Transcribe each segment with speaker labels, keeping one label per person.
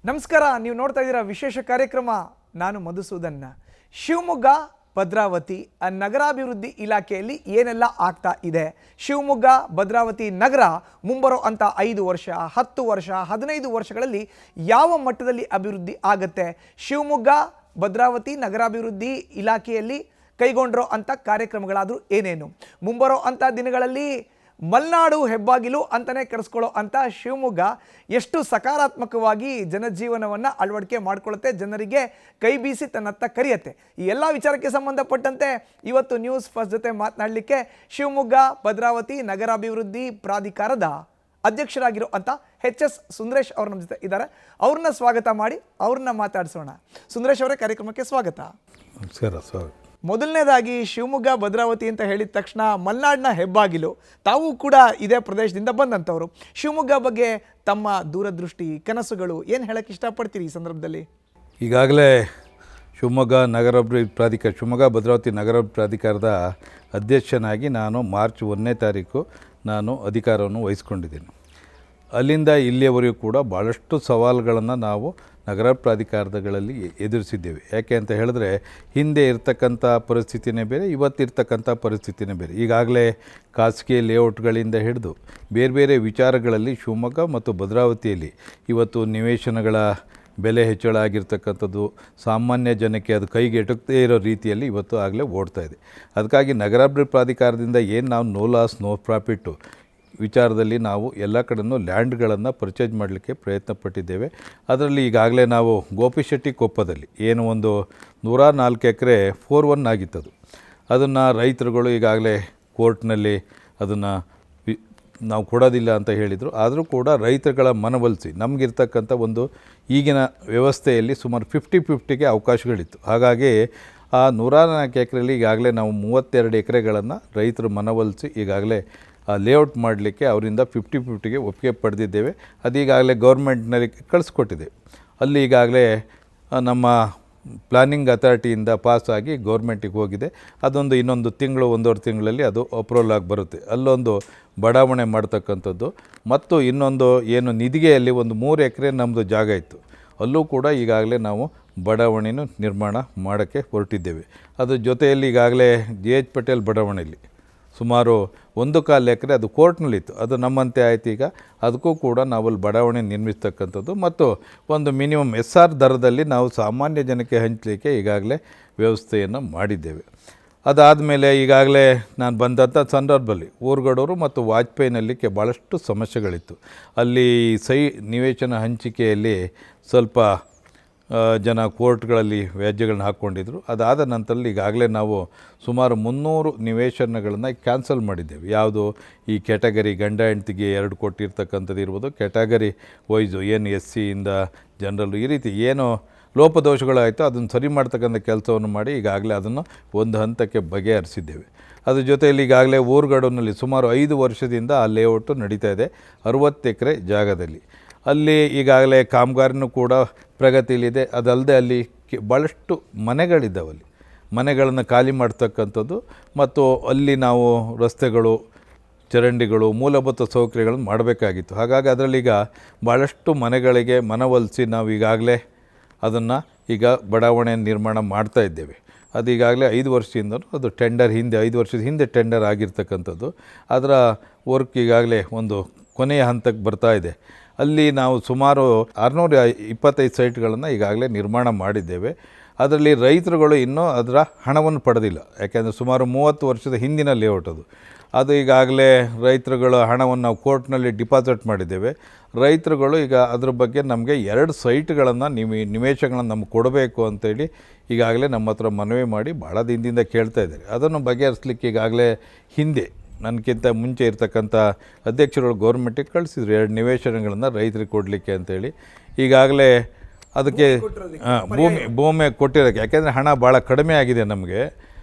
Speaker 1: ನಮಸ್ಕಾರ. ನೀವು ನೋಡ್ತಾ ಇದ್ದೀರಾ ವಿಶೇಷ ಕಾರ್ಯಕ್ರಮ. ನಾನು ಮಧುಸೂದನ್. ಶಿವಮೊಗ್ಗ ಭದ್ರಾವತಿ ನಗರಾಭಿವೃದ್ಧಿ ಇಲಾಖೆಯಲ್ಲಿ ಏನೆಲ್ಲ ಆಗ್ತಾ ಇದೆ, ಶಿವಮೊಗ್ಗ ಭದ್ರಾವತಿ ನಗರ ಮುಂಬರೋ ಅಂತ 5 ವರ್ಷ 10 ವರ್ಷ 15 ವರ್ಷಗಳಲ್ಲಿ ಯಾವ ಮಟ್ಟದಲ್ಲಿ ಅಭಿವೃದ್ಧಿ ಆಗುತ್ತೆ, ಶಿವಮೊಗ್ಗ ಭದ್ರಾವತಿ ನಗರಾಭಿವೃದ್ಧಿ ಇಲಾಖೆಯಲ್ಲಿ ಕೈಗೊಂಡಿರೋ ಅಂಥ ಕಾರ್ಯಕ್ರಮಗಳಾದರೂ ಏನೇನು, ಮುಂಬರೋ ಅಂಥ ದಿನಗಳಲ್ಲಿ ಮಲೆನಾಡು ಹೆಬ್ಬಾಗಿಲು ಅಂತಲೇ ಕರೆಸ್ಕೊಳ್ಳೋ ಅಂಥ ಶಿವಮೊಗ್ಗ ಎಷ್ಟು ಸಕಾರಾತ್ಮಕವಾಗಿ ಜನಜೀವನವನ್ನು ಅಳವಡಿಕೆ ಮಾಡಿಕೊಳ್ಳುತ್ತೆ, ಜನರಿಗೆ ಕೈ ಬೀಸಿ ತನ್ನತ್ತ ಕರೆಯುತ್ತೆ. ಈ ಎಲ್ಲ ವಿಚಾರಕ್ಕೆ ಸಂಬಂಧಪಟ್ಟಂತೆ ಇವತ್ತು ನ್ಯೂಸ್ ಫಸ್ಟ್ ಜೊತೆ ಮಾತನಾಡಲಿಕ್ಕೆ ಶಿವಮೊಗ್ಗ ಭದ್ರಾವತಿ ನಗರಾಭಿವೃದ್ಧಿ ಪ್ರಾಧಿಕಾರದ ಅಧ್ಯಕ್ಷರಾಗಿರೋ ಅಂಥ HS ಸುಂದರೇಶ್ ಅವರು ನಮ್ಮ ಜೊತೆ ಇದ್ದಾರೆ. ಅವ್ರನ್ನ ಸ್ವಾಗತ ಮಾಡಿ ಅವ್ರನ್ನ ಮಾತಾಡಿಸೋಣ. ಸುಂದರೇಶ್ ಅವರೇ, ಕಾರ್ಯಕ್ರಮಕ್ಕೆ ಸ್ವಾಗತ.
Speaker 2: ನಮಸ್ಕಾರ. ಸ್ವಾಗತ.
Speaker 1: ಮೊದಲನೇದಾಗಿ ಶಿವಮೊಗ್ಗ ಭದ್ರಾವತಿ ಅಂತ ಹೇಳಿದ ತಕ್ಷಣ ಮಲೆನಾಡಿನ ಹೆಬ್ಬಾಗಿಲು, ತಾವು ಕೂಡ ಇದೇ ಪ್ರದೇಶದಿಂದ ಬಂದಂಥವ್ರು. ಶಿವಮೊಗ್ಗ ಬಗ್ಗೆ ತಮ್ಮ ದೂರದೃಷ್ಟಿ, ಕನಸುಗಳು ಏನು ಹೇಳಕ್ಕೆ ಇಷ್ಟಪಡ್ತೀರಿ ಈ ಸಂದರ್ಭದಲ್ಲಿ?
Speaker 2: ಈಗಾಗಲೇ ಶಿವಮೊಗ್ಗ ಭದ್ರಾವತಿ ನಗರಾಭಿವೃದ್ಧಿ ಪ್ರಾಧಿಕಾರದ ಅಧ್ಯಕ್ಷನಾಗಿ ನಾನು ಮಾರ್ಚ್ 1ನೇ ತಾರೀಕು ನಾನು ಅಧಿಕಾರವನ್ನು ವಹಿಸ್ಕೊಂಡಿದ್ದೀನಿ. ಅಲ್ಲಿಂದ ಇಲ್ಲಿಯವರೆಗೂ ಕೂಡ ಭಾಳಷ್ಟು ಸವಾಲುಗಳನ್ನು ನಾವು ನಗರ ಪ್ರಾಧಿಕಾರಗಳಲ್ಲಿ ಎದುರಿಸಿದ್ದೇವೆ. ಯಾಕೆ ಅಂತ ಹೇಳಿದ್ರೆ, ಹಿಂದೆ ಇರ್ತಕ್ಕಂಥ ಪರಿಸ್ಥಿತಿನೇ ಬೇರೆ, ಇವತ್ತಿರ್ತಕ್ಕಂಥ ಪರಿಸ್ಥಿತಿನೇ ಬೇರೆ. ಈಗಾಗಲೇ ಖಾಸಗಿ ಲೇಔಟ್ಗಳಿಂದ ಹಿಡಿದು ಬೇರೆ ಬೇರೆ ವಿಚಾರಗಳಲ್ಲಿ ಶಿವಮೊಗ್ಗ ಮತ್ತು ಭದ್ರಾವತಿಯಲ್ಲಿ ಇವತ್ತು ನಿವೇಶನಗಳ ಬೆಲೆ ಹೆಚ್ಚಳ ಆಗಿರ್ತಕ್ಕಂಥದ್ದು ಸಾಮಾನ್ಯ ಜನಕ್ಕೆ ಅದು ಕೈಗೆ ಎಟುಕದೇ ಇರೋ ರೀತಿಯಲ್ಲಿ ಇವತ್ತು ಆಗಲೇ ಓಡ್ತಾ ಇದೆ. ಅದಕ್ಕಾಗಿ ನಗರಾಭಿವೃದ್ಧಿ ಪ್ರಾಧಿಕಾರದಿಂದ ಏನು ನಾವು ನೋ ಲಾಸ್ ನೋ ಪ್ರಾಫಿಟ್ಟು ವಿಚಾರದಲ್ಲಿ ನಾವು ಎಲ್ಲ ಕಡೆಯೂ ಲ್ಯಾಂಡ್ಗಳನ್ನು ಪರ್ಚೇಸ್ ಮಾಡಲಿಕ್ಕೆ ಪ್ರಯತ್ನ ಪಟ್ಟಿದ್ದೇವೆ. ಅದರಲ್ಲಿ ಈಗಾಗಲೇ ನಾವು ಗೋಪಿಶೆಟ್ಟಿ ಕೊಪ್ಪದಲ್ಲಿ ಏನು ಒಂದು 104 ಎಕರೆ 4-1 ಆಗಿತ್ತದು, ಅದನ್ನು ರೈತರುಗಳು ಈಗಾಗಲೇ ಕೋರ್ಟ್ನಲ್ಲಿ ಅದನ್ನು ನಾವು ಕೊಡೋದಿಲ್ಲ ಅಂತ ಹೇಳಿದರು. ಆದರೂ ಕೂಡ ರೈತರುಗಳ ಮನವೊಲಿಸಿ ನಮಗಿರ್ತಕ್ಕಂಥ ಒಂದು ಈಗಿನ ವ್ಯವಸ್ಥೆಯಲ್ಲಿ ಸುಮಾರು 50-50ಗೆ ಅವಕಾಶಗಳಿತ್ತು. ಹಾಗಾಗಿ ಆ 104 ಎಕರೆಯಲ್ಲಿ ಈಗಾಗಲೇ ನಾವು 32 ಎಕರೆಗಳನ್ನು ರೈತರು ಮನವೊಲಿಸಿ ಈಗಾಗಲೇ ಆ ಲೇಔಟ್ ಮಾಡಲಿಕ್ಕೆ ಅವರಿಂದ 50-50ಗೆ ಒಪ್ಪಿಗೆ ಪಡೆದಿದ್ದೇವೆ. ಅದೀಗಾಗಲೇ ಗೌರ್ಮೆಂಟ್ನಲ್ಲಿ ಕಳಿಸ್ಕೊಟ್ಟಿದೆ. ಅಲ್ಲಿ ಈಗಾಗಲೇ ನಮ್ಮ ಪ್ಲಾನಿಂಗ್ ಅಥಾರಿಟಿಯಿಂದ ಪಾಸಾಗಿ ಗೌರ್ಮೆಂಟಿಗೆ ಹೋಗಿದೆ. ಅದೊಂದು ಇನ್ನೊಂದು ತಿಂಗಳು 1.5 ತಿಂಗಳಲ್ಲಿ ಅದು ಅಪ್ರೂವಲ್ ಆಗಿ ಬರುತ್ತೆ. ಅಲ್ಲೊಂದು ಬಡಾವಣೆ ಮಾಡ್ತಕ್ಕಂಥದ್ದು ಮತ್ತು ಇನ್ನೊಂದು ಏನು ನಿಧಿಗೆಯಲ್ಲಿ ಒಂದು 3 ಎಕರೆ ನಮ್ಮದು ಜಾಗ ಇತ್ತು, ಅಲ್ಲೂ ಕೂಡ ಈಗಾಗಲೇ ನಾವು ಬಡಾವಣೆಯನ್ನು ನಿರ್ಮಾಣ ಮಾಡೋಕ್ಕೆ ಹೊರಟಿದ್ದೇವೆ. ಅದ್ರ ಜೊತೆಯಲ್ಲಿ ಈಗಾಗಲೇ JH ಪಟೇಲ್ ಬಡಾವಣೆಯಲ್ಲಿ ಸುಮಾರು 1.25 ಎಕರೆ ಅದು ಕೋರ್ಟ್ನಲ್ಲಿತ್ತು, ಅದು ನಮ್ಮಂತೆ ಆಯ್ತು. ಈಗ ಅದಕ್ಕೂ ಕೂಡ ನಾವಲ್ಲಿ ಬಡಾವಣೆ ನಿರ್ಮಿಸ್ತಕ್ಕಂಥದ್ದು ಮತ್ತು ಒಂದು ಮಿನಿಮಮ್ SR ದರದಲ್ಲಿ ನಾವು ಸಾಮಾನ್ಯ ಜನಕ್ಕೆ ಹಂಚಲಿಕ್ಕೆ ಈಗಾಗಲೇ ವ್ಯವಸ್ಥೆಯನ್ನು ಮಾಡಿದ್ದೇವೆ. ಅದಾದಮೇಲೆ ಈಗಾಗಲೇ ನಾನು ಬಂದಂಥ ಸಂದರ್ಭದಲ್ಲಿ ಊರುಗಡೂರು ಮತ್ತು ವಾಜಪೇಯಿನಲ್ಲಿಕ್ಕೆ ಭಾಳಷ್ಟು ಸಮಸ್ಯೆಗಳಿತ್ತು. ಅಲ್ಲಿ ನಿವೇಶನ ಹಂಚಿಕೆಯಲ್ಲಿ ಸ್ವಲ್ಪ ಜನ ಕೋರ್ಟ್ಗಳಲ್ಲಿ ವ್ಯಾಜ್ಯಗಳನ್ನ ಹಾಕ್ಕೊಂಡಿದ್ರು. ಅದಾದ ನಂತರದಲ್ಲಿ ಈಗಾಗಲೇ ನಾವು ಸುಮಾರು 300 ನಿವೇಶನಗಳನ್ನು ಕ್ಯಾನ್ಸಲ್ ಮಾಡಿದ್ದೇವೆ. ಯಾವುದು ಈ ಕ್ಯಾಟಗರಿ ಗಂಡ ಹೆಂಡ್ತಿಗೆ 2 ಕೊಟ್ಟಿರ್ತಕ್ಕಂಥದ್ದು ಇರ್ಬೋದು, ಕ್ಯಾಟಗರಿ ವೈಸು ಏನು SCಯಿಂದ ಜನರಲ್ಲು ಈ ರೀತಿ ಏನು ಲೋಪದೋಷಗಳಾಯಿತು ಅದನ್ನು ಸರಿ ಮಾಡ್ತಕ್ಕಂಥ ಕೆಲಸವನ್ನು ಮಾಡಿ ಈಗಾಗಲೇ ಅದನ್ನು ಒಂದು ಹಂತಕ್ಕೆ ಬಗೆಹರಿಸಿದ್ದೇವೆ. ಅದ್ರ ಜೊತೆಯಲ್ಲಿ ಈಗಾಗಲೇ ಊರುಗಡೂರಿನಲ್ಲಿ ಸುಮಾರು 5 ವರ್ಷದಿಂದ ಆ ಲೇಔಟು ನಡೀತಾ ಇದೆ 60 ಎಕರೆ ಜಾಗದಲ್ಲಿ. ಅಲ್ಲಿ ಈಗಾಗಲೇ ಕಾಮಗಾರಿನೂ ಕೂಡ ಪ್ರಗತಿಯಲ್ಲಿದೆ. ಅದಲ್ಲದೆ ಅಲ್ಲಿ ಭಾಳಷ್ಟು ಮನೆಗಳಿದ್ದಾವಲ್ಲಿ, ಮನೆಗಳನ್ನು ಖಾಲಿ ಮಾಡ್ತಕ್ಕಂಥದ್ದು ಮತ್ತು ಅಲ್ಲಿ ನಾವು ರಸ್ತೆಗಳು, ಚರಂಡಿಗಳು, ಮೂಲಭೂತ ಸೌಕರ್ಯಗಳನ್ನು ಮಾಡಬೇಕಾಗಿತ್ತು. ಹಾಗಾಗಿ ಅದರಲ್ಲೀಗ ಭಾಳಷ್ಟು ಮನೆಗಳಿಗೆ ಮನವೊಲಿಸಿ ನಾವು ಈಗಾಗಲೇ ಅದನ್ನು ಈಗ ಬಡಾವಣೆ ನಿರ್ಮಾಣ ಮಾಡ್ತಾ ಇದ್ದೇವೆ. ಅದು ಈಗಾಗಲೇ 5 ವರ್ಷದಿಂದ ಅದು ಟೆಂಡರ್ 5 ವರ್ಷದ ಹಿಂದೆ ಟೆಂಡರ್ ಆಗಿರ್ತಕ್ಕಂಥದ್ದು. ಅದರ ವರ್ಕ್ ಈಗಾಗಲೇ ಒಂದು ಕೊನೆಯ ಹಂತಕ್ಕೆ ಬರ್ತಾ ಇದೆ. ಅಲ್ಲಿ ನಾವು ಸುಮಾರು 625 ಸೈಟ್ಗಳನ್ನು ಈಗಾಗಲೇ ನಿರ್ಮಾಣ ಮಾಡಿದ್ದೇವೆ. ಅದರಲ್ಲಿ ರೈತರುಗಳು ಇನ್ನೂ ಅದರ ಹಣವನ್ನು ಪಡೆದಿಲ್ಲ. ಯಾಕೆಂದರೆ ಸುಮಾರು 30 ವರ್ಷದ ಹಿಂದಿನ ಲೇಔಟ್ ಅದು ಈಗಾಗಲೇ ರೈತರುಗಳ ಹಣವನ್ನು ನಾವು ಕೋರ್ಟ್ನಲ್ಲಿ ಡಿಪಾಸಿಟ್ ಮಾಡಿದ್ದೇವೆ. ರೈತರುಗಳು ಈಗ ಅದ್ರ ಬಗ್ಗೆ ನಮಗೆ 2 ಸೈಟ್ಗಳನ್ನು ನಿವೇಶನಗಳನ್ನು ನಮ್ಗೆ ಕೊಡಬೇಕು ಅಂತೇಳಿ ಈಗಾಗಲೇ ನಮ್ಮ ಹತ್ರ ಮನವಿ ಮಾಡಿ ಭಾಳ ದಿನದಿಂದ ಕೇಳ್ತಾ ಇದ್ದಾರೆ. ಅದನ್ನು ಬಗೆಹರಿಸಲಿಕ್ಕೆ ಈಗಾಗಲೇ ಹಿಂದೆ ನನಗಿಂತ ಮುಂಚೆ ಇರ್ತಕ್ಕಂಥ ಅಧ್ಯಕ್ಷರುಗಳು ಗೌರ್ಮೆಂಟಿಗೆ ಕಳಿಸಿದ್ರು 2 ನಿವೇಶನಗಳನ್ನು ರೈತರಿಗೆ ಕೊಡಲಿಕ್ಕೆ ಅಂತೇಳಿ. ಈಗಾಗಲೇ ಅದಕ್ಕೆ ಭೂಮಿ ಕೊಟ್ಟಿರೋಕ್ಕೆ, ಯಾಕೆಂದರೆ ಹಣ ಭಾಳ ಕಡಿಮೆ ಆಗಿದೆ. ನಮಗೆ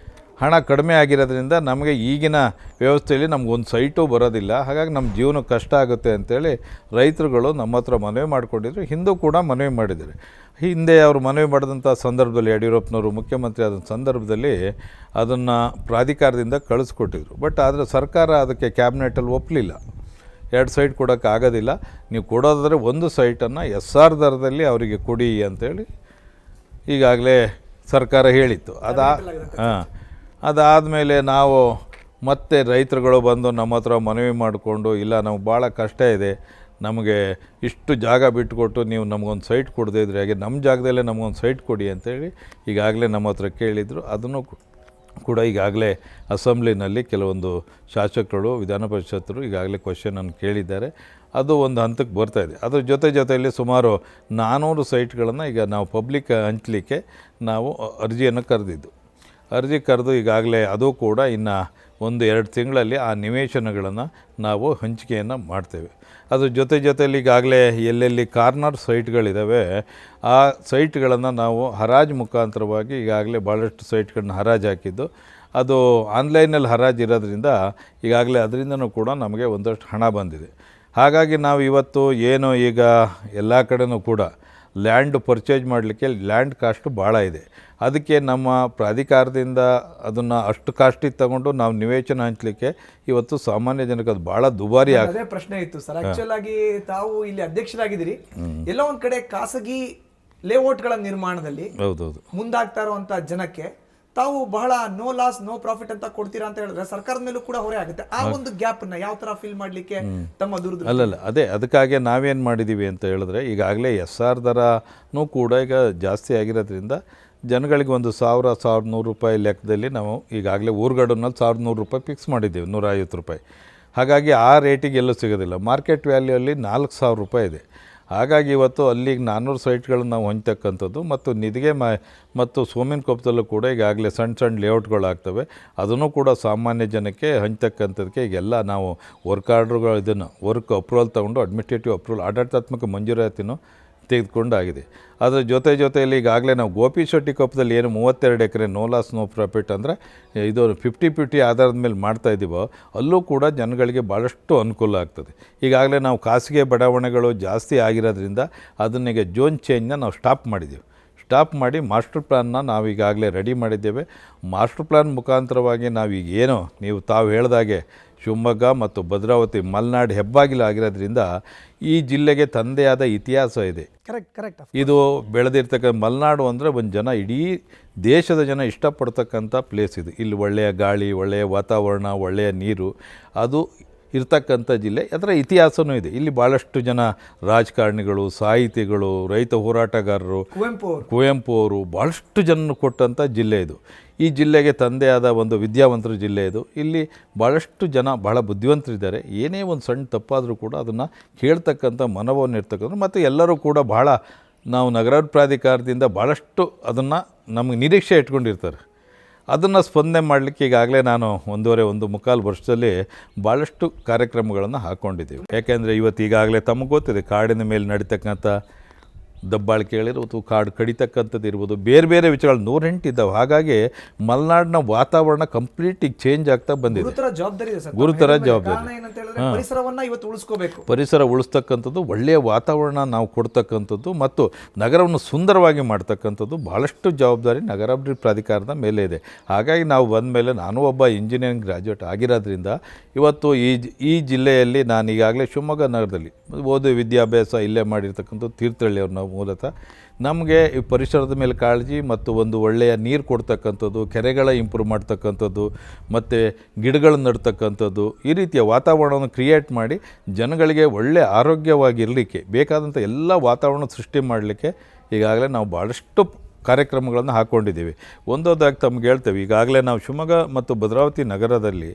Speaker 2: ಹಣ ಕಡಿಮೆ ಆಗಿರೋದ್ರಿಂದ ನಮಗೆ ಈಗಿನ ವ್ಯವಸ್ಥೆಯಲ್ಲಿ ನಮಗೊಂದು ಸೈಟು ಬರೋದಿಲ್ಲ. ಹಾಗಾಗಿ ನಮ್ಮ ಜೀವನ ಕಷ್ಟ ಆಗುತ್ತೆ ಅಂತೇಳಿ ರೈತರುಗಳು ನಮ್ಮ ಹತ್ರ ಮನವಿ ಮಾಡಿಕೊಂಡಿದ್ರು. ಹಿಂದೂ ಕೂಡ ಮನವಿ ಮಾಡಿದ್ದಾರೆ. ಹಿಂದೆ ಅವರು ಮನವಿ ಮಾಡಿದಂಥ ಸಂದರ್ಭದಲ್ಲಿ ಯಡಿಯೂರಪ್ಪನವರು ಮುಖ್ಯಮಂತ್ರಿ ಆದ ಸಂದರ್ಭದಲ್ಲಿ ಅದನ್ನು ಪ್ರಾಧಿಕಾರದಿಂದ ಕಳಿಸ್ಕೊಟ್ಟಿದ್ರು. ಬಟ್ ಆದರೆ ಸರ್ಕಾರ ಅದಕ್ಕೆ ಕ್ಯಾಬಿನೆಟಲ್ಲಿ ಒಪ್ಪಲಿಲ್ಲ. 2 ಸೈಟ್ ಕೊಡೋಕ್ಕಾಗೋದಿಲ್ಲ, ನೀವು ಕೊಡೋದಾದರೆ ಒಂದು ಸೈಟನ್ನು SR ದರದಲ್ಲಿ ಅವರಿಗೆ ಕೊಡಿ ಅಂತೇಳಿ ಈಗಾಗಲೇ ಸರ್ಕಾರ ಹೇಳಿತ್ತು. ಅದಾದಮೇಲೆ ನಾವು ಮತ್ತೆ ರೈತರುಗಳು ಬಂದು ನಮ್ಮ ಹತ್ರ ಮನವಿ ಮಾಡಿಕೊಂಡು, ಇಲ್ಲ ನಮ್ಗೆ ಭಾಳ ಕಷ್ಟ ಇದೆ, ನಮಗೆ ಇಷ್ಟು ಜಾಗ ಬಿಟ್ಟುಕೊಟ್ಟು ನೀವು ನಮಗೊಂದು ಸೈಟ್ ಕೊಡದೇ ಇದ್ರೆ ಹಾಗೆ ನಮ್ಮ ಜಾಗದಲ್ಲೇ ನಮಗೊಂದು ಸೈಟ್ ಕೊಡಿ ಅಂತೇಳಿ ಈಗಾಗಲೇ ನಮ್ಮ ಹತ್ರ ಕೇಳಿದರು. ಅದನ್ನು ಕೂಡ ಈಗಾಗಲೇ ಅಸೆಂಬ್ಲಿನಲ್ಲಿ ಕೆಲವೊಂದು ಶಾಸಕರು, ವಿಧಾನ ಪರಿಷತ್ತರು ಈಗಾಗಲೇ ಕ್ವಶನನ್ನು ಕೇಳಿದ್ದಾರೆ. ಅದು ಒಂದು ಹಂತಕ್ಕೆ ಬರ್ತಾಯಿದೆ. ಅದ್ರ ಜೊತೆಯಲ್ಲಿ ಸುಮಾರು 400 ಸೈಟ್ಗಳನ್ನು ಈಗ ನಾವು ಪಬ್ಲಿಕ್ ಹಂಚಲಿಕ್ಕೆ ನಾವು ಅರ್ಜಿಯನ್ನು ಕರೆದಿದ್ದು. ಅರ್ಜಿ ಕರೆದು ಈಗಾಗಲೇ ಅದು ಕೂಡ ಇನ್ನು 1-2 ತಿಂಗಳಲ್ಲಿ ಆ ನಿವೇಶನಗಳನ್ನು ನಾವು ಹಂಚಿಕೆಯನ್ನು ಮಾಡ್ತೇವೆ. ಅದ್ರ ಜೊತೆಯಲ್ಲಿ ಈಗಾಗಲೇ ಎಲ್ಲೆಲ್ಲಿ ಕಾರ್ನರ್ ಸೈಟ್ಗಳಿದ್ದಾವೆ ಆ ಸೈಟ್ಗಳನ್ನು ನಾವು ಹರಾಜು ಮುಖಾಂತರವಾಗಿ ಈಗಾಗಲೇ ಭಾಳಷ್ಟು ಸೈಟ್ಗಳನ್ನ ಹರಾಜು ಹಾಕಿದ್ದು. ಅದು ಆನ್ಲೈನಲ್ಲಿ ಹರಾಜು ಇರೋದ್ರಿಂದ ಈಗಾಗಲೇ ಅದರಿಂದನೂ ಕೂಡ ನಮಗೆ ಒಂದಷ್ಟು ಹಣ ಬಂದಿದೆ. ಹಾಗಾಗಿ ನಾವು ಇವತ್ತು ಏನು ಈಗ ಎಲ್ಲ ಕಡೆನೂ ಕೂಡ ಲ್ಯಾಂಡ್ ಪರ್ಚೇಸ್ ಮಾಡಲಿಕ್ಕೆ ಲ್ಯಾಂಡ್ ಕಾಸ್ಟ್ ಭಾಳ ಇದೆ. ಅದಕ್ಕೆ ನಮ್ಮ ಪ್ರಾಧಿಕಾರದಿಂದ ಅದನ್ನು ಅಷ್ಟು ಕಾಸ್ಟಿಗೆ ತಗೊಂಡು ನಾವು ನಿವೇಶನ ಹಂಚಲಿಕ್ಕೆ ಇವತ್ತು ಸಾಮಾನ್ಯ ಜನಕ್ಕೆ ಅದು ಭಾಳ ದುಬಾರಿ
Speaker 1: ಅದೇ ಪ್ರಶ್ನೆ ಇತ್ತು ಸರ್. ಆಕ್ಚುಲ್ ಆಗಿ ತಾವು ಇಲ್ಲಿ ಅಧ್ಯಕ್ಷರಾಗಿದ್ದೀರಿ, ಎಲ್ಲ ಒಂದ್ ಕಡೆ ಖಾಸಗಿ ಲೇಔಟ್ಗಳ ನಿರ್ಮಾಣದಲ್ಲಿ
Speaker 2: ಹೌದೌದು
Speaker 1: ಮುಂದಾಗ್ತಾ ಇರುವಂತ ಜನಕ್ಕೆ ತಾವು ಬಹಳ ನೋ ಲಾಸ್ ನೋ ಪ್ರಾಫಿಟ್ ಅಂತ ಕೊಡ್ತೀರಾ ಅಂತ ಹೇಳಿದ್ರೆ ಸರ್ಕಾರದ ಮೇಲೂ ಕೂಡ ಹೊರೆ ಆಗುತ್ತೆ. ಆ ಒಂದು ಗ್ಯಾಪ್ ನ ಯಾವ ತರ ಫಿಲ್ ಮಾಡ್ಲಿಕ್ಕೆ ತಮ್ಮ ದುರ್ದ
Speaker 2: ಅಲ್ಲಲ್ಲ ಅದಕ್ಕಾಗಿ ನಾವೇನು ಮಾಡಿದ್ದೀವಿ ಅಂತ ಹೇಳಿದ್ರೆ ಈಗಾಗಲೇ SR ದರನೂ ಕೂಡ ಈಗ ಜಾಸ್ತಿ ಆಗಿರೋದ್ರಿಂದ ಜನಗಳಿಗೆ ಒಂದು 1,100 ರೂಪಾಯಿ ಲೆಕ್ಕದಲ್ಲಿ ನಾವು ಈಗಾಗಲೇ ಊರುಗಡನಲ್ಲಿ 1,100 ರೂಪಾಯಿ ಫಿಕ್ಸ್ ಮಾಡಿದ್ದೀವಿ, 150 ರೂಪಾಯಿ. ಹಾಗಾಗಿ ಆ ರೇಟಿಗೆ ಎಲ್ಲೂ ಸಿಗೋದಿಲ್ಲ. ಮಾರ್ಕೆಟ್ ವ್ಯಾಲ್ಯೂ ಅಲ್ಲಿ 4,000 ರೂಪಾಯಿ ಇದೆ. ಹಾಗಾಗಿ ಇವತ್ತು ಅಲ್ಲಿಗೆ 400 ಸೈಟ್ಗಳನ್ನು ನಾವು ಹೊಂದತಕ್ಕಂಥದ್ದು ಮತ್ತು ನಿಧಿಗೆ ಮತ್ತು ಸೋಮಿನಕೊಪ್ಪದಲ್ಲೂ ಕೂಡ ಈಗಾಗಲೇ ಸಣ್ಣ ಲೇಔಟ್ಗಳಾಗ್ತವೆ. ಅದನ್ನು ಕೂಡ ಸಾಮಾನ್ಯ ಜನಕ್ಕೆ ಹಂಚತಕ್ಕಂಥದ್ದಕ್ಕೆ ಈಗೆಲ್ಲ ನಾವು ವರ್ಕ್ ಆರ್ಡ್ರುಗಳು ಇದನ್ನು ವರ್ಕ್ ಅಪ್ರೂವಲ್ ತೊಗೊಂಡು ಅಡ್ಮಿನಿಸ್ಟ್ರೇಟಿವ್ ಅಪ್ರೂವಲ್ ಆಡಳಿತಾತ್ಮಕ ಮಂಜೂರಾತಿನೂ ತೆಗೆದುಕೊಂಡಾಗಿದೆ. ಅದರ ಜೊತೆಯಲ್ಲಿ ಈಗಾಗಲೇ ನಾವು ಗೋಪಿಶೆಟ್ಟಿಕೊಪ್ಪದಲ್ಲಿ ಏನು 32 ಎಕರೆ ನೋ ಲಾಸ್ ನೋ ಪ್ರಾಫಿಟ್ ಅಂದರೆ ಇದು 50-50 ಆಧಾರದ ಮೇಲೆ ಮಾಡ್ತಾಯಿದ್ದೀವೋ ಅಲ್ಲೂ ಕೂಡ ಜನಗಳಿಗೆ ಭಾಳಷ್ಟು ಅನುಕೂಲ ಆಗ್ತದೆ. ಈಗಾಗಲೇ ನಾವು ಖಾಸಗಿ ಬಡಾವಣೆಗಳು ಜಾಸ್ತಿ ಆಗಿರೋದ್ರಿಂದ ಅದನ್ನೀಗ ಜೋನ್ ಚೇಂಜ್ನ ನಾವು ಸ್ಟಾಪ್ ಮಾಡಿ ಮಾಸ್ಟರ್ ಪ್ಲ್ಯಾನ್ನ ನಾವು ಈಗಾಗಲೇ ರೆಡಿ ಮಾಡಿದ್ದೇವೆ. ಮಾಸ್ಟರ್ ಪ್ಲ್ಯಾನ್ ಮುಖಾಂತರವಾಗಿ ನಾವೀಗ ಏನು ತಾವು ಹೇಳ್ದಾಗೆ ಶಿವಮೊಗ್ಗ ಮತ್ತು ಭದ್ರಾವತಿ ಮಲೆನಾಡು ಹೆಬ್ಬಾಗಿಲಾಗಿರೋದ್ರಿಂದ ಈ ಜಿಲ್ಲೆಗೆ ತಂದೇ ಆದ ಇತಿಹಾಸ ಇದೆ.
Speaker 1: ಕರೆಕ್ಟ್. ಇದು
Speaker 2: ಬೆಳೆದಿರ್ತಕ್ಕಂಥ ಮಲೆನಾಡು ಅಂದರೆ ಒಂದು ಜನ ಇಡೀ ದೇಶದ ಜನ ಇಷ್ಟಪಡ್ತಕ್ಕಂಥ ಪ್ಲೇಸ್ ಇದು. ಇಲ್ಲಿ ಒಳ್ಳೆಯ ಗಾಳಿ, ಒಳ್ಳೆಯ ವಾತಾವರಣ, ಒಳ್ಳೆಯ ನೀರು ಅದು ಇರ್ತಕ್ಕಂಥ ಜಿಲ್ಲೆ. ಅದರ ಇತಿಹಾಸವೂ ಇದೆ. ಇಲ್ಲಿ ಭಾಳಷ್ಟು ಜನ ರಾಜಕಾರಣಿಗಳು, ಸಾಹಿತಿಗಳು, ರೈತ ಹೋರಾಟಗಾರರು, ಕುವೆಂಪು ಅವರು ಭಾಳಷ್ಟು ಜನ ಕೊಟ್ಟಂಥ ಜಿಲ್ಲೆ ಇದು. ಈ ಜಿಲ್ಲೆಗೆ ತಂದೆ ಆದ ಒಂದು ವಿದ್ಯಾವಂತರ ಜಿಲ್ಲೆ ಇದು. ಇಲ್ಲಿ ಭಾಳಷ್ಟು ಜನ ಭಾಳ ಬುದ್ಧಿವಂತರಿದ್ದಾರೆ. ಏನೇ ಒಂದು ಸಣ್ಣ ತಪ್ಪಾದರೂ ಕೂಡ ಅದನ್ನು ಕೇಳ್ತಕ್ಕಂಥ ಮನೋಭಾವನೆ ಇರ್ತಕ್ಕಂಥ ಮತ್ತು ಎಲ್ಲರೂ ಕೂಡ ಭಾಳ ನಾವು ನಗರಾಭಿವೃದ್ಧಿ ಪ್ರಾಧಿಕಾರದಿಂದ ಭಾಳಷ್ಟು ಅದನ್ನು ನಮಗೆ ನಿರೀಕ್ಷೆ ಇಟ್ಕೊಂಡಿರ್ತಾರೆ. ಅದನ್ನು ಸ್ಪಂದನೆ ಮಾಡಲಿಕ್ಕೆ ಈಗಾಗಲೇ ನಾನು 1.5 ವರ್ಷದಲ್ಲಿ ಭಾಳಷ್ಟು ಕಾರ್ಯಕ್ರಮಗಳನ್ನು ಹಾಕ್ಕೊಂಡಿದ್ದೀವಿ. ಯಾಕೆಂದರೆ ಇವತ್ತು ಈಗಾಗಲೇ ತಮಗೆ ಗೊತ್ತಿದೆ ಕಾಡಿನ ಮೇಲೆ ನಡೀತಕ್ಕಂಥ ದಬ್ಬಾಳಿಕೆಗಳಿರ್ಬೋದು, ಕಾಡು ಕಡಿತಕ್ಕಂಥದ್ದು ಇರ್ಬೋದು, ಬೇರೆ ವಿಚಾರಗಳು 108 ಇದ್ದಾವೆ. ಹಾಗಾಗಿ ಮಲೆನಾಡಿನ ವಾತಾವರಣ ಕಂಪ್ಲೀಟ್ ಈಗ ಚೇಂಜ್ ಆಗ್ತಾ ಬಂದಿದೆ. ಗುರುತರ ಜವಾಬ್ದಾರಿ. ಪರಿಸರ ಉಳಿಸ್ತಕ್ಕಂಥದ್ದು, ಒಳ್ಳೆಯ ವಾತಾವರಣ ನಾವು ಕೊಡ್ತಕ್ಕಂಥದ್ದು ಮತ್ತು ನಗರವನ್ನು ಸುಂದರವಾಗಿ ಮಾಡ್ತಕ್ಕಂಥದ್ದು ಭಾಳಷ್ಟು ಜವಾಬ್ದಾರಿ ನಗರಾಭಿವೃದ್ಧಿ ಪ್ರಾಧಿಕಾರದ ಮೇಲೆ ಇದೆ. ಹಾಗಾಗಿ ನಾವು ಬಂದ ಮೇಲೆ ನಾನು ಒಬ್ಬ ಇಂಜಿನಿಯರಿಂಗ್ ಗ್ರ್ಯಾಜುಯೇಟ್ ಆಗಿರೋದ್ರಿಂದ ಇವತ್ತು ಈ ಜಿಲ್ಲೆಯಲ್ಲಿ ನಾನು ಈಗಾಗಲೇ ಶಿವಮೊಗ್ಗ ನಗರದಲ್ಲಿ ಓದು ವಿದ್ಯಾಭ್ಯಾಸ ಇಲ್ಲೇ ಮಾಡಿರ್ತಕ್ಕಂಥ ತೀರ್ಥಹಳ್ಳಿಯವ್ರು ನಾವು ಮೂಲತಃ. ನಮಗೆ ಈ ಪರಿಸರದ ಮೇಲೆ ಕಾಳಜಿ ಮತ್ತು ಒಂದು ಒಳ್ಳೆಯ ನೀರು ಕೊಡ್ತಕ್ಕಂಥದ್ದು, ಕೆರೆಗಳ ಇಂಪ್ರೂವ್ ಮಾಡ್ತಕ್ಕಂಥದ್ದು ಮತ್ತು ಗಿಡಗಳನ್ನು ನೆಡ್ತಕ್ಕಂಥದ್ದು, ಈ ರೀತಿಯ ವಾತಾವರಣವನ್ನು ಕ್ರಿಯೇಟ್ ಮಾಡಿ ಜನಗಳಿಗೆ ಒಳ್ಳೆಯ ಆರೋಗ್ಯವಾಗಿರಲಿಕ್ಕೆ ಬೇಕಾದಂಥ ಎಲ್ಲ ವಾತಾವರಣ ಸೃಷ್ಟಿ ಮಾಡಲಿಕ್ಕೆ ಈಗಾಗಲೇ ನಾವು ಭಾಳಷ್ಟು ಕಾರ್ಯಕ್ರಮಗಳನ್ನು ಹಾಕ್ಕೊಂಡಿದ್ದೀವಿ. ಒಂದೊಂದಾಗಿ ತಮ್ಗೆ ಹೇಳ್ತೇವೆ. ಈಗಾಗಲೇ ನಾವು ಶಿವಮೊಗ್ಗ ಮತ್ತು ಭದ್ರಾವತಿ ನಗರದಲ್ಲಿ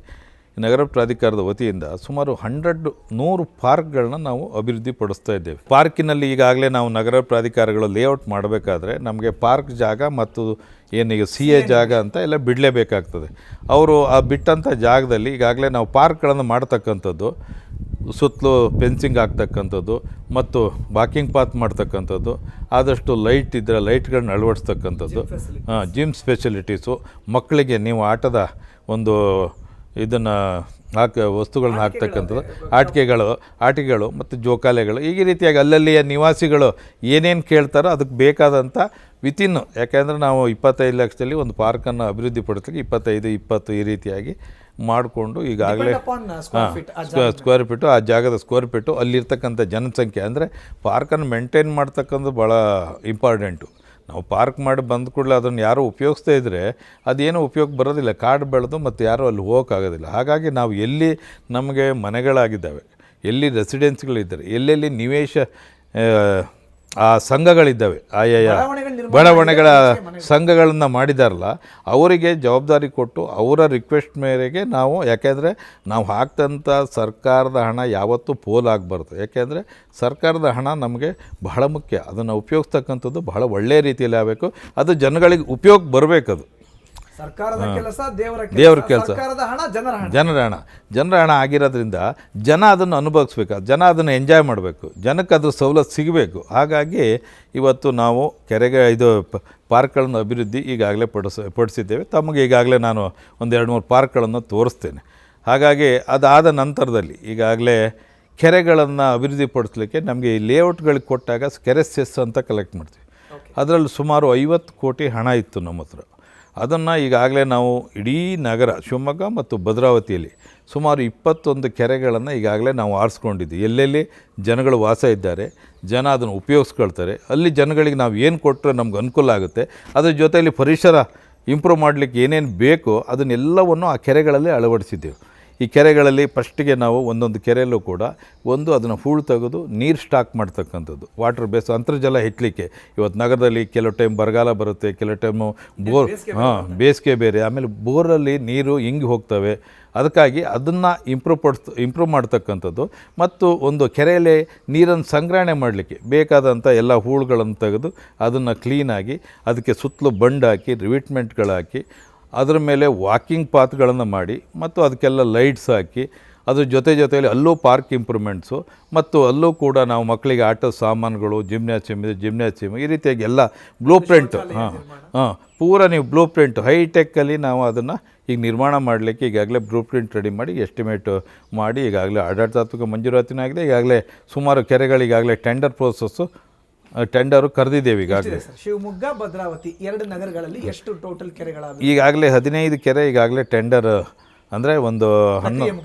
Speaker 2: ನಗರ ಪ್ರಾಧಿಕಾರದ ವತಿಯಿಂದ ಸುಮಾರು 100 ಪಾರ್ಕ್ಗಳನ್ನ ನಾವು ಅಭಿವೃದ್ಧಿ ಪಡಿಸ್ತಾ ಇದ್ದೇವೆ. ಪಾರ್ಕಿನಲ್ಲಿ ಈಗಾಗಲೇ ನಾವು ನಗರ ಪ್ರಾಧಿಕಾರಗಳು ಲೇಔಟ್ ಮಾಡಬೇಕಾದ್ರೆ ನಮಗೆ ಪಾರ್ಕ್ ಜಾಗ ಮತ್ತು ಏನೀಗ CA ಜಾಗ ಅಂತ ಎಲ್ಲ ಬಿಡಲೇಬೇಕಾಗ್ತದೆ. ಅವರು ಆ ಬಿಟ್ಟಂಥ ಜಾಗದಲ್ಲಿ ಈಗಾಗಲೇ ನಾವು ಪಾರ್ಕ್ಗಳನ್ನು ಮಾಡ್ತಕ್ಕಂಥದ್ದು, ಸುತ್ತಲೂ ಫೆನ್ಸಿಂಗ್ ಆಗ್ತಕ್ಕಂಥದ್ದು ಮತ್ತು ವಾಕಿಂಗ್ ಪಾತ್ ಮಾಡ್ತಕ್ಕಂಥದ್ದು, ಆದಷ್ಟು ಲೈಟ್ ಇದ್ದರೆ ಲೈಟ್ಗಳನ್ನ ಅಳವಡಿಸ್ತಕ್ಕಂಥದ್ದು, ಜಿಮ್ ಫೆಸಿಲಿಟೀಸು, ಮಕ್ಕಳಿಗೆ ನೀವು ಆಟದ ಒಂದು ಇದನ್ನು ವಸ್ತುಗಳನ್ನ ಹಾಕ್ತಕ್ಕಂಥದ್ದು, ಆಟಿಕೆಗಳು ಮತ್ತು ಜೋಕಾಲೆಗಳು, ಈ ರೀತಿಯಾಗಿ ಅಲ್ಲಲ್ಲಿಯ ನಿವಾಸಿಗಳು ಏನೇನು ಕೇಳ್ತಾರೋ ಅದಕ್ಕೆ ಬೇಕಾದಂಥ ವಿತಿನ್ನು, ಯಾಕೆಂದರೆ ನಾವು 25 ಲಕ್ಷದಲ್ಲಿ ಒಂದು ಪಾರ್ಕನ್ನು ಅಭಿವೃದ್ಧಿ ಪಡಿಸ್ಲಿಕ್ಕೆ 25-20 ಈ ರೀತಿಯಾಗಿ ಮಾಡಿಕೊಂಡು ಈಗಾಗಲೇ ಸ್ಕ್ವೇರ್ ಫೀಟು ಆ ಜಾಗದ ಸ್ಕ್ವೇರ್ ಫೀಟು ಅಲ್ಲಿರ್ತಕ್ಕಂಥ ಜನಸಂಖ್ಯೆ ಅಂದರೆ ಪಾರ್ಕನ್ನು ಮೇಂಟೈನ್ ಮಾಡ್ತಕ್ಕಂಥದ್ದು ಭಾಳ ಇಂಪಾರ್ಟೆಂಟು. ನಾವು ಪಾರ್ಕ್ ಮಾಡಿ ಬಂದ ಕೂಡಲೇ ಅದನ್ನು ಯಾರೂ ಉಪಯೋಗಿಸ್ತಾ ಇದ್ದರೆ ಅದೇನೂ ಉಪಯೋಗ ಬರೋದಿಲ್ಲ, ಕಾಡು ಬೆಳೆದು ಮತ್ತು ಯಾರೂ ಅಲ್ಲಿ ಹೋಗೋಕ್ಕಾಗೋದಿಲ್ಲ. ಹಾಗಾಗಿ ನಾವು ಎಲ್ಲಿ ನಮಗೆ ಮನೆಗಳಾಗಿದ್ದಾವೆ, ಎಲ್ಲಿ ರೆಸಿಡೆನ್ಸ್ಗಳಿದ್ದಾರೆ, ಎಲ್ಲೆಲ್ಲಿ ನಿವೇಶ ಆ ಸಂಘಗಳಿದ್ದಾವೆ, ಆಯಾಯ ಬಡಾವಣೆಗಳ ಸಂಘಗಳನ್ನು ಮಾಡಿದಾರಲ್ಲ ಅವರಿಗೆ ಜವಾಬ್ದಾರಿ ಕೊಟ್ಟು ಅವರ ರಿಕ್ವೆಸ್ಟ್ ಮೇರೆಗೆ ನಾವು, ಯಾಕೆಂದರೆ ನಾವು ಹಾಕ್ತಂಥ ಸರ್ಕಾರದ ಹಣ ಯಾವತ್ತೂ ಪೋಲಾಗಬಾರ್ದು. ಯಾಕೆಂದರೆ ಸರ್ಕಾರದ ಹಣ ನಮಗೆ ಬಹಳ ಮುಖ್ಯ, ಅದನ್ನು ಉಪಯೋಗಿಸ್ತಕ್ಕಂಥದ್ದು ಬಹಳ ಒಳ್ಳೆಯ ರೀತಿಯಲ್ಲಿ ಆಗಬೇಕು, ಅದು ಜನಗಳಿಗೆ ಉಪಯೋಗ ಬರಬೇಕದು.
Speaker 1: ಸರ್ಕಾರದ ಕೆಲಸ
Speaker 2: ದೇವರ ಕೆಲಸ, ಜನರ ಹಣ ಆಗಿರೋದ್ರಿಂದ ಜನ ಅದನ್ನು ಅನುಭವಿಸ್ಬೇಕು, ಜನ ಅದನ್ನು ಎಂಜಾಯ್ ಮಾಡಬೇಕು, ಜನಕ್ಕೆ ಅದ್ರ ಸವಲತ್ತು ಸಿಗಬೇಕು. ಹಾಗಾಗಿ ಇವತ್ತು ನಾವು ಪಾರ್ಕ್ಗಳನ್ನು ಅಭಿವೃದ್ಧಿ ಈಗಾಗಲೇ ಪಡಿಸಿದ್ದೇವೆ. ತಮಗೆ ಈಗಾಗಲೇ ನಾನು ಒಂದು 2-3 ಪಾರ್ಕ್ಗಳನ್ನು ತೋರಿಸ್ತೇನೆ. ಹಾಗಾಗಿ ಅದಾದ ನಂತರದಲ್ಲಿ ಈಗಾಗಲೇ ಕೆರೆಗಳನ್ನು ಅಭಿವೃದ್ಧಿಪಡಿಸಲಿಕ್ಕೆ ನಮಗೆ ಈ ಲೇಔಟ್ಗಳಿಗೆ ಕೊಟ್ಟಾಗ ಕೆರೆ ಸೆಸ್ ಅಂತ ಕಲೆಕ್ಟ್ ಮಾಡ್ತೀವಿ. ಅದರಲ್ಲಿ ಸುಮಾರು 50 ಕೋಟಿ ಹಣ ಇತ್ತು ನಮ್ಮ ಹತ್ರ. ಅದನ್ನು ಈಗಾಗಲೇ ನಾವು ಇಡೀ ನಗರ ಶಿವಮೊಗ್ಗ ಮತ್ತು ಭದ್ರಾವತಿಯಲ್ಲಿ ಸುಮಾರು 21 ಕೆರೆಗಳನ್ನು ಈಗಾಗಲೇ ನಾವು ಆರಿಸ್ಕೊಂಡಿದ್ದೀವಿ. ಎಲ್ಲೆಲ್ಲಿ ಜನಗಳು ವಾಸ ಇದ್ದಾರೆ, ಜನ ಅದನ್ನು ಉಪಯೋಗಿಸ್ಕೊಳ್ತಾರೆ, ಅಲ್ಲಿ ಜನಗಳಿಗೆ ನಾವು ಏನು ಕೊಟ್ಟರೆ ನಮ್ಗೆ ಅನುಕೂಲ ಆಗುತ್ತೆ, ಅದ್ರ ಜೊತೆಯಲ್ಲಿ ಪರಿಸರ ಇಂಪ್ರೂವ್ ಮಾಡಲಿಕ್ಕೆ ಏನೇನು ಬೇಕೋ ಅದನ್ನೆಲ್ಲವನ್ನು ಆ ಕೆರೆಗಳಲ್ಲಿ ಅಳವಡಿಸಿದ್ದೇವೆ. ಈ ಕೆರೆಗಳಲ್ಲಿ ಫಸ್ಟಿಗೆ ನಾವು ಒಂದೊಂದು ಕೆರೆಯಲ್ಲೂ ಕೂಡ ಅದನ್ನು ಹೂಳು ತೆಗೆದು ನೀರು ಸ್ಟಾಕ್ ಮಾಡ್ತಕ್ಕಂಥದ್ದು, ವಾಟರ್ ಬೇಸ್ ಅಂತರ್ಜಲ ಹೆಚ್ಚಲಿಕ್ಕೆ. ಇವತ್ತು ನಗರದಲ್ಲಿ ಕೆಲವು ಟೈಮ್ ಬರಗಾಲ ಬರುತ್ತೆ, ಕೆಲವು ಟೈಮು ಬೇಸಿಗೆ ಬೇರೆ, ಆಮೇಲೆ ಬೋರಲ್ಲಿ ನೀರು ಹಿಂಗಿ ಹೋಗ್ತವೆ. ಅದಕ್ಕಾಗಿ ಅದನ್ನು ಇಂಪ್ರೂವ್ ಮಾಡ್ತಕ್ಕಂಥದ್ದು ಮತ್ತು ಒಂದು ಕೆರೆಯಲ್ಲಿ ನೀರನ್ನು ಸಂಗ್ರಹಣೆ ಮಾಡಲಿಕ್ಕೆ ಬೇಕಾದಂಥ ಎಲ್ಲ ಹೂಳುಗಳನ್ನು ತೆಗೆದು ಅದನ್ನು ಕ್ಲೀನಾಗಿ ಅದಕ್ಕೆ ಸುತ್ತಲೂ ಬಂಡ್ ಹಾಕಿ ರಿವಿಟ್ಮೆಂಟ್ಗಳಾಕಿ ಅದರ ಮೇಲೆ ವಾಕಿಂಗ್ ಪಾತ್ಗಳನ್ನು ಮಾಡಿ ಮತ್ತು ಅದಕ್ಕೆಲ್ಲ ಲೈಟ್ಸ್ ಹಾಕಿ ಅದ್ರ ಜೊತೆಯಲ್ಲಿ ಅಲ್ಲೂ ಪಾರ್ಕ್ ಇಂಪ್ರೂವ್ಮೆಂಟ್ಸು ಮತ್ತು ಅಲ್ಲೂ ಕೂಡ ನಾವು ಮಕ್ಕಳಿಗೆ ಆಟದ ಸಾಮಾನುಗಳು, ಜಿಮ್ನಾಸಿಯಮ್ ಈ ರೀತಿಯಾಗಿ ಎಲ್ಲ ಬ್ಲೂ ಪ್ರಿಂಟ್ ಪೂರ ನೀವು ಬ್ಲೂ ಪ್ರಿಂಟ್ ಹೈಟೆಕ್ಕಲ್ಲಿ ನಾವು ಅದನ್ನು ಈಗ ನಿರ್ಮಾಣ ಮಾಡಲಿಕ್ಕೆ ಈಗಾಗಲೇ ಬ್ಲೂ ಪ್ರಿಂಟ್ ರೆಡಿ ಮಾಡಿ ಎಸ್ಟಿಮೇಟ್ ಮಾಡಿ ಈಗಾಗಲೇ ಆಡಳಿತಾತ್ಮಕ ಮಂಜೂರಾತಿನೂ ಆಗಿದೆ. ಈಗಾಗಲೇ ಸುಮಾರು ಕೆರೆಗಳಿಗಾಗಲೇ ಟೆಂಡರು ಕರೆದಿದ್ದೇವೆ ಈಗಾಗಲೇ.
Speaker 1: ಶಿವಮೊಗ್ಗ ಭದ್ರಾವತಿ 2 ನಗರಗಳಲ್ಲಿ ಎಷ್ಟು ಟೋಟಲ್ ಕೆರೆಗಳ
Speaker 2: ಈಗಾಗಲೇ 15 ಕೆರೆ ಈಗಾಗಲೇ ಟೆಂಡರ್ ಅಂದರೆ ಒಂದು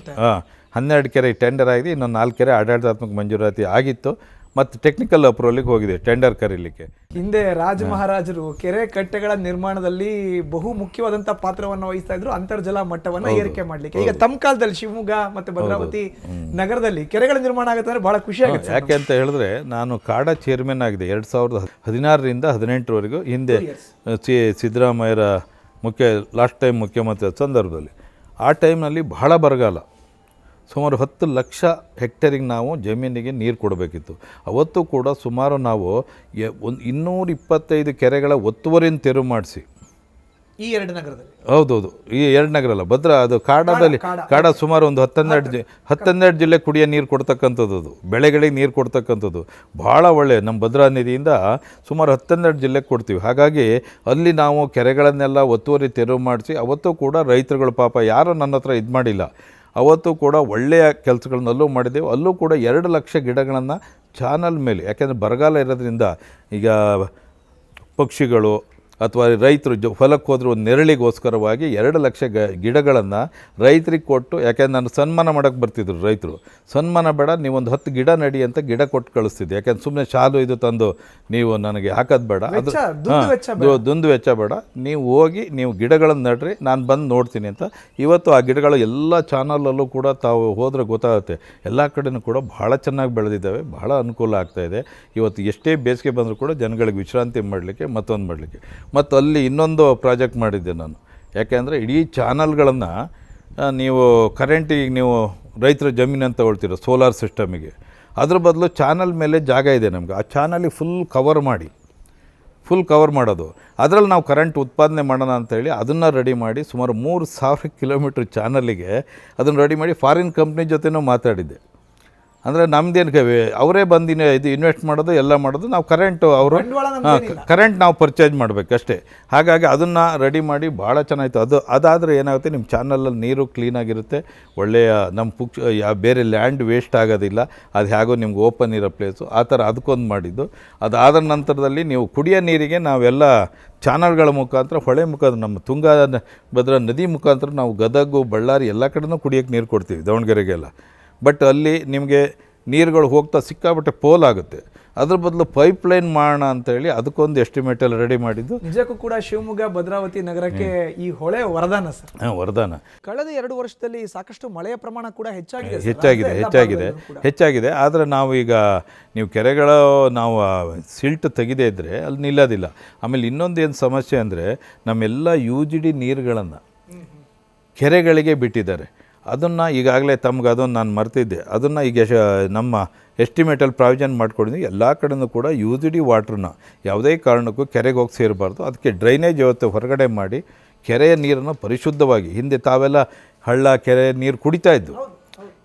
Speaker 2: 12 ಕೆರೆ ಟೆಂಡರ್ ಆಗಿದೆ. ಇನ್ನೊಂದು 4 ಕೆರೆ ಆಡಳಿತಾತ್ಮಕ ಮಂಜೂರಾತಿ ಆಗಿತ್ತು ಮತ್ತು ಟೆಕ್ನಿಕಲ್ ಅಪ್ರೂವಲ್ಗೆ ಹೋಗಿದೆ ಟೆಂಡರ್ ಕರೀಲಿಕ್ಕೆ.
Speaker 1: ಹಿಂದೆ ರಾಜ ಮಹಾರಾಜರು ಕೆರೆ ಕಟ್ಟೆಗಳ ನಿರ್ಮಾಣದಲ್ಲಿ ಬಹು ಮುಖ್ಯವಾದಂಥ ಪಾತ್ರವನ್ನು ವಹಿಸ್ತಾ ಇದ್ರು, ಅಂತರ್ಜಲ ಮಟ್ಟವನ್ನು ಏರಿಕೆ ಮಾಡಲಿಕ್ಕೆ. ಈಗ ತಮ್ಮ ಕಾಲದಲ್ಲಿ ಶಿವಮೊಗ್ಗ ಮತ್ತು ಭದ್ರಾವತಿ ನಗರದಲ್ಲಿ ಕೆರೆಗಳ ನಿರ್ಮಾಣ ಆಗುತ್ತೆ ಅಂದರೆ ಬಹಳ ಖುಷಿ ಆಗುತ್ತೆ.
Speaker 2: ಯಾಕೆ ಅಂತ ಹೇಳಿದ್ರೆ ನಾನು ಕಾಡಾ ಚೇರ್ಮನ್ ಆಗಿದೆ 2016ರಿಂದ 18ರವರೆಗೂ. ಹಿಂದೆ ಸಿದ್ದರಾಮಯ್ಯರ ಲಾಸ್ಟ್ ಟೈಮ್ ಮುಖ್ಯಮಂತ್ರಿ ಸಂದರ್ಭದಲ್ಲಿ ಆ ಟೈಮ್ನಲ್ಲಿ ಬಹಳ ಬರಗಾಲ, ಸುಮಾರು 10 ಲಕ್ಷ ಹೆಕ್ಟೇರಿಗೆ ನಾವು ಜಮೀನಿಗೆ ನೀರು ಕೊಡಬೇಕಿತ್ತು. ಅವತ್ತು ಕೂಡ ಸುಮಾರು ನಾವು 225 ಕೆರೆಗಳ ಒತ್ತುವರಿಯನ್ನು ತೆರವು ಮಾಡಿಸಿ
Speaker 1: ಈ 2 ನಗರದಲ್ಲಿ,
Speaker 2: ಹೌದೌದು ಈ 2 ನಗರ ಅಲ್ಲ, ಅದು ಕಾಡ ಸುಮಾರು ಒಂದು 12 ಜಿಲ್ಲೆ ಕುಡಿಯೋ ನೀರು ಕೊಡ್ತಕ್ಕಂಥದ್ದು, ಅದು ಬೆಳೆಗಳಿಗೆ ನೀರು ಕೊಡ್ತಕ್ಕಂಥದ್ದು ಭಾಳ ಒಳ್ಳೆಯ. ನಮ್ಮ ಭದ್ರಾ ನದಿಯಿಂದ ಸುಮಾರು 12 ಜಿಲ್ಲೆಗೆ ಕೊಡ್ತೀವಿ. ಹಾಗಾಗಿ ಅಲ್ಲಿ ನಾವು ಕೆರೆಗಳನ್ನೆಲ್ಲ ಒತ್ತುವರಿ ತೆರವು ಮಾಡಿಸಿ ಅವತ್ತು ಕೂಡ ರೈತರುಗಳು ಪಾಪ ಯಾರೂ ನನ್ನ ಹತ್ರ ಇದು ಮಾಡಿಲ್ಲ, ಅವತ್ತು ಕೂಡ ಒಳ್ಳೆಯ ಕೆಲಸಗಳನ್ನಲ್ಲೂ ಮಾಡಿದ್ದೆವು. ಅಲ್ಲೂ ಕೂಡ 2 ಲಕ್ಷ ಗಿಡಗಳನ್ನು ಚಾನಲ್ ಮೇಲೆ, ಯಾಕೆಂದರೆ ಬರಗಾಲ ಇರೋದ್ರಿಂದ ಈಗ ಪಕ್ಷಿಗಳು ಅಥವಾ ರೈತರು ಹೊಲಕ್ಕೆ ಹೋದ್ರೆ ಒಂದು ನೆರಳಿಗೋಸ್ಕರವಾಗಿ 2 ಲಕ್ಷ ಗಿಡಗಳನ್ನು ರೈತರಿಗೆ ಕೊಟ್ಟು, ಯಾಕೆಂದ್ರೆ ನಾನು ಸನ್ಮಾನ ಮಾಡೋಕ್ಕೆ ಬರ್ತಿದ್ರು ರೈತರು, ಸನ್ಮಾನ ಬೇಡ ನೀವೊಂದು 10 ಗಿಡ ನಡಿ ಅಂತ ಗಿಡ ಕೊಟ್ಟು ಕಳಿಸ್ತಿದ್ದೆ. ಯಾಕೆಂದ್ರೆ ಸುಮ್ಮನೆ ಶಾಲು ಇದು ತಂದು ನೀವು ನನಗೆ ಹಾಕೋದು ಬೇಡ, ಅದು ದುಂದು ವೆಚ್ಚ ಬೇಡ, ನೀವು ಹೋಗಿ ನೀವು ಗಿಡಗಳನ್ನು ನಡ್ರಿ, ನಾನು ಬಂದು ನೋಡ್ತೀನಿ ಅಂತ. ಇವತ್ತು ಆ ಗಿಡಗಳು ಎಲ್ಲ ಚಾನಲಲ್ಲೂ ಕೂಡ ತಾವು ಹೋದರೆ ಗೊತ್ತಾಗುತ್ತೆ, ಎಲ್ಲ ಕಡೆಯೂ ಕೂಡ ಭಾಳ ಚೆನ್ನಾಗಿ ಬೆಳೆದಿದ್ದಾವೆ, ಭಾಳ ಅನುಕೂಲ ಆಗ್ತಾಯಿದೆ. ಇವತ್ತು ಎಷ್ಟೇ ಬೇಸಿಗೆ ಬಂದರೂ ಕೂಡ ಜನಗಳಿಗೆ ವಿಶ್ರಾಂತಿ ಮಾಡಲಿಕ್ಕೆ ಮತ್ತೊಂದು ಮಾಡಲಿಕ್ಕೆ. ಮತ್ತು ಅಲ್ಲಿ ಇನ್ನೊಂದು ಪ್ರಾಜೆಕ್ಟ್ ಮಾಡಿದ್ದೆ ನಾನು, ಯಾಕೆಂದರೆ ಇಡೀ ಚಾನಲ್ಗಳನ್ನು ನೀವು ಕರೆಂಟಿಗೆ ನೀವು ರೈತರ ಜಮೀನನ್ನು ತಗೊಳ್ತೀರ ಸೋಲಾರ್ ಸಿಸ್ಟಮಿಗೆ, ಅದ್ರ ಬದಲು ಚಾನಲ್ ಮೇಲೆ ಜಾಗ ಇದೆ ನಮಗೆ, ಆ ಚಾನಲಿಗೆ ಫುಲ್ ಕವರ್ ಮಾಡೋದು, ಅದರಲ್ಲಿ ನಾವು ಕರೆಂಟ್ ಉತ್ಪಾದನೆ ಮಾಡೋಣ ಅಂತೇಳಿ ಅದನ್ನು ರೆಡಿ ಮಾಡಿ ಸುಮಾರು 3000 ಕಿಲೋಮೀಟ್ರ್ ಚಾನಲಿಗೆ ಅದನ್ನು ರೆಡಿ ಮಾಡಿ ಫಾರಿನ್ ಕಂಪ್ನಿ ಜೊತೆನೂ ಮಾತಾಡಿದ್ದೆ. ಅಂದರೆ ನಮ್ಮದೇನು ಅವರೇ ಬಂದು ಇದು ಇನ್ವೆಸ್ಟ್ ಮಾಡೋದು ಎಲ್ಲ ಮಾಡೋದು, ನಾವು ಕರೆಂಟು ಅವರು
Speaker 1: ಬಂಡವಾಳ ನಮ್ದೇನಿಲ್ಲ.
Speaker 2: ಕರೆಂಟ್ ನಾವು ಪರ್ಚೇಸ್ ಮಾಡಬೇಕು ಅಷ್ಟೇ. ಹಾಗಾಗಿ ಅದನ್ನು ರೆಡಿ ಮಾಡಿ ಭಾಳ ಚೆನ್ನಾಗಿತ್ತು. ಅದಾದರೆ ಏನಾಗುತ್ತೆ, ನಿಮ್ಮ ಚಾನಲಲ್ಲಿ ನೀರು ಕ್ಲೀನಾಗಿರುತ್ತೆ, ಒಳ್ಳೆಯ ನಮ್ಮ ಬೇರೆ ಲ್ಯಾಂಡ್ ವೇಸ್ಟ್ ಆಗೋದಿಲ್ಲ. ಅದು ಹೇಗೋ ನಿಮ್ಗೆ ಓಪನ್ ಇರೋ ಪ್ಲೇಸು ಆ ಥರ ಅದಕ್ಕೊಂದು ಮಾಡಿದ್ದು. ಅದಾದ ನಂತರದಲ್ಲಿ ನೀವು ಕುಡಿಯೋ ನೀರಿಗೆ ನಾವೆಲ್ಲ ಚಾನಲ್ಗಳ ಮುಖಾಂತರ, ಹೊಳೆ ಮುಖಾಂತರ, ನಮ್ಮ ತುಂಗಭದ್ರಾ ನದಿ ಮುಖಾಂತರ ನಾವು ಗದಗು ಬಳ್ಳಾರಿ ಎಲ್ಲ ಕಡೆನೂ ಕುಡಿಯೋಕ್ಕೆ ನೀರು ಕೊಡ್ತೀವಿ, ದಾವಣಗೆರೆಗೆಲ್ಲ. ಬಟ್ ಅಲ್ಲಿ ನಿಮಗೆ ನೀರುಗಳು ಹೋಗ್ತಾ ಸಿಕ್ಕಾಬಿಟ್ಟೆ ಪೋಲಾಗುತ್ತೆ. ಅದ್ರ ಬದಲು ಪೈಪ್ಲೈನ್ ಮಾಡೋಣ ಅಂತೇಳಿ ಅದಕ್ಕೊಂದು ಎಸ್ಟಿಮೇಟಲ್ಲಿ ರೆಡಿ ಮಾಡಿದ್ದು.
Speaker 1: ನಿಜಕ್ಕೂ ಕೂಡ ಶಿವಮೊಗ್ಗ ಭದ್ರಾವತಿ ನಗರಕ್ಕೆ ಈ ಹೊಳೆ ವರದಾನ ಸರ್.
Speaker 2: ವರದಾನ.
Speaker 1: ಕಳೆದ 2 ವರ್ಷದಲ್ಲಿ ಸಾಕಷ್ಟು ಮಳೆಯ ಪ್ರಮಾಣ ಕೂಡ ಹೆಚ್ಚಾಗಿದೆ.
Speaker 2: ಹೆಚ್ಚಾಗಿದೆ. ಆದರೆ ನಾವು ಈಗ ನೀವು ಕೆರೆಗಳು ನಾವು ಸಿಲ್ಟ್ ತೆಗೆದೇ ಇದ್ದರೆ ಅಲ್ಲಿ ನಿಲ್ಲೋದಿಲ್ಲ. ಆಮೇಲೆ ಇನ್ನೊಂದೇನು ಸಮಸ್ಯೆ ಅಂದರೆ, ನಮ್ಮೆಲ್ಲ UGD ನೀರುಗಳನ್ನು ಕೆರೆಗಳಿಗೆ ಬಿಟ್ಟಿದ್ದಾರೆ. ಅದನ್ನು ಈಗಾಗಲೇ ತಮ್ಗೆ ಅದನ್ನು ನಾನು ಮರ್ತಿದ್ದೆ, ಅದನ್ನು ಈಗ ನಮ್ಮ ಎಸ್ಟಿಮೇಟಲ್ಲಿ ಪ್ರಾವಿಷನ್ ಮಾಡ್ಕೊಂಡಿದ್ದೀವಿ. ಎಲ್ಲ ಕಡೆಯೂ ಕೂಡ UGD ವಾಟ್ರನ್ನ ಯಾವುದೇ ಕಾರಣಕ್ಕೂ ಕೆರೆಗೆ ಹೋಗಿ ಸೇರಬಾರ್ದು. ಅದಕ್ಕೆ ಡ್ರೈನೇಜ್ ವ್ಯವಸ್ಥೆ ಹೊರಗಡೆ ಮಾಡಿ ಕೆರೆಯ ನೀರನ್ನು ಪರಿಶುದ್ಧವಾಗಿ, ಹಿಂದೆ ತಾವೆಲ್ಲ ಹಳ್ಳ ಕೆರೆ ನೀರು ಕುಡಿತಾಯಿದ್ದು,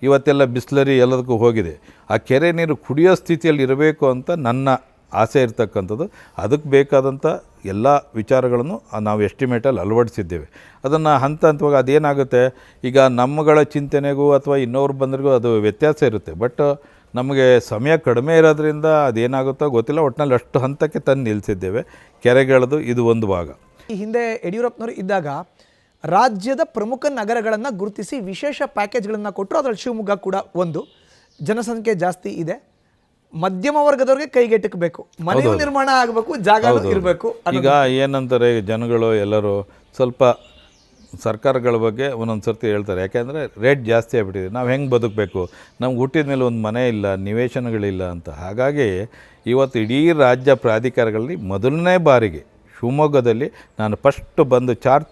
Speaker 2: ಇವತ್ತೆಲ್ಲ ಬಿಸ್ಲರಿ ಎಲ್ಲದಕ್ಕೂ ಹೋಗಿದೆ. ಆ ಕೆರೆ ನೀರು ಕುಡಿಯೋ ಸ್ಥಿತಿಯಲ್ಲಿ ಇರಬೇಕು ಅಂತ ನನ್ನ ಆಸೆ ಇರ್ತಕ್ಕಂಥದ್ದು. ಅದಕ್ಕೆ ಬೇಕಾದಂಥ ಎಲ್ಲ ವಿಚಾರಗಳನ್ನು ನಾವು ಎಸ್ಟಿಮೇಟಲ್ಲಿ ಅಳವಡಿಸಿದ್ದೇವೆ. ಅದನ್ನು ಹಂತ ಹಂತವಾಗಿ ಅದೇನಾಗುತ್ತೆ, ಈಗ ನಮ್ಮಗಳ ಚಿಂತನೆಗೂ ಅಥವಾ ಇನ್ನೊಬ್ರು ಬಂದ್ರಿಗೂ ಅದು ವ್ಯತ್ಯಾಸ ಇರುತ್ತೆ. ಬಟ್ ನಮಗೆ ಸಮಯ ಕಡಿಮೆ ಇರೋದ್ರಿಂದ ಅದೇನಾಗುತ್ತೋ ಗೊತ್ತಿಲ್ಲ, ಒಟ್ಟಿನಲ್ಲಿ ಅಷ್ಟು ಹಂತಕ್ಕೆ ತಂದು ನಿಲ್ಲಿಸಿದ್ದೇವೆ ಕೆರೆಗಳದು. ಇದು ಒಂದು ಭಾಗ.
Speaker 1: ಈ ಹಿಂದೆ ಯಡಿಯೂರಪ್ಪನವರು ಇದ್ದಾಗ ರಾಜ್ಯದ ಪ್ರಮುಖ ನಗರಗಳನ್ನು ಗುರುತಿಸಿ ವಿಶೇಷ ಪ್ಯಾಕೇಜ್ಗಳನ್ನು ಕೊಟ್ಟರು. ಅದರಲ್ಲಿ ಶಿವಮೊಗ್ಗ ಕೂಡ ಒಂದು. ಜನಸಂಖ್ಯೆ ಜಾಸ್ತಿ ಇದೆ, ಮಧ್ಯಮ ವರ್ಗದವ್ರಿಗೆ ಕೈಗೆಟಕಬೇಕು, ಮನೆಯು ನಿರ್ಮಾಣ ಆಗಬೇಕು, ಜಾಗ ಇರಬೇಕು.
Speaker 2: ಈಗ ಏನಂತಾರೆ ಜನಗಳು ಎಲ್ಲರೂ ಸ್ವಲ್ಪ ಸರ್ಕಾರಗಳ ಬಗ್ಗೆ ಒಂದೊಂದು ಸರ್ತಿ ಹೇಳ್ತಾರೆ, ಯಾಕೆಂದರೆ ರೇಟ್ ಜಾಸ್ತಿ ಆಗಿಬಿಟ್ಟಿದೆ, ನಾವು ಹೆಂಗೆ ಬದುಕಬೇಕು, ನಮ್ಗೆ ಹುಟ್ಟಿದ ಮೇಲೆ ಒಂದು ಮನೆ ಇಲ್ಲ, ನಿವೇಶನಗಳಿಲ್ಲ ಅಂತ. ಹಾಗಾಗಿ ಇವತ್ತು ಇಡೀ ರಾಜ್ಯ ಪ್ರಾಧಿಕಾರಗಳಲ್ಲಿ ಮೊದಲನೇ ಬಾರಿಗೆ ಶಿವಮೊಗ್ಗದಲ್ಲಿ ನಾನು ಫಸ್ಟ್ ಬಂದು ಚಾರ್ಜ್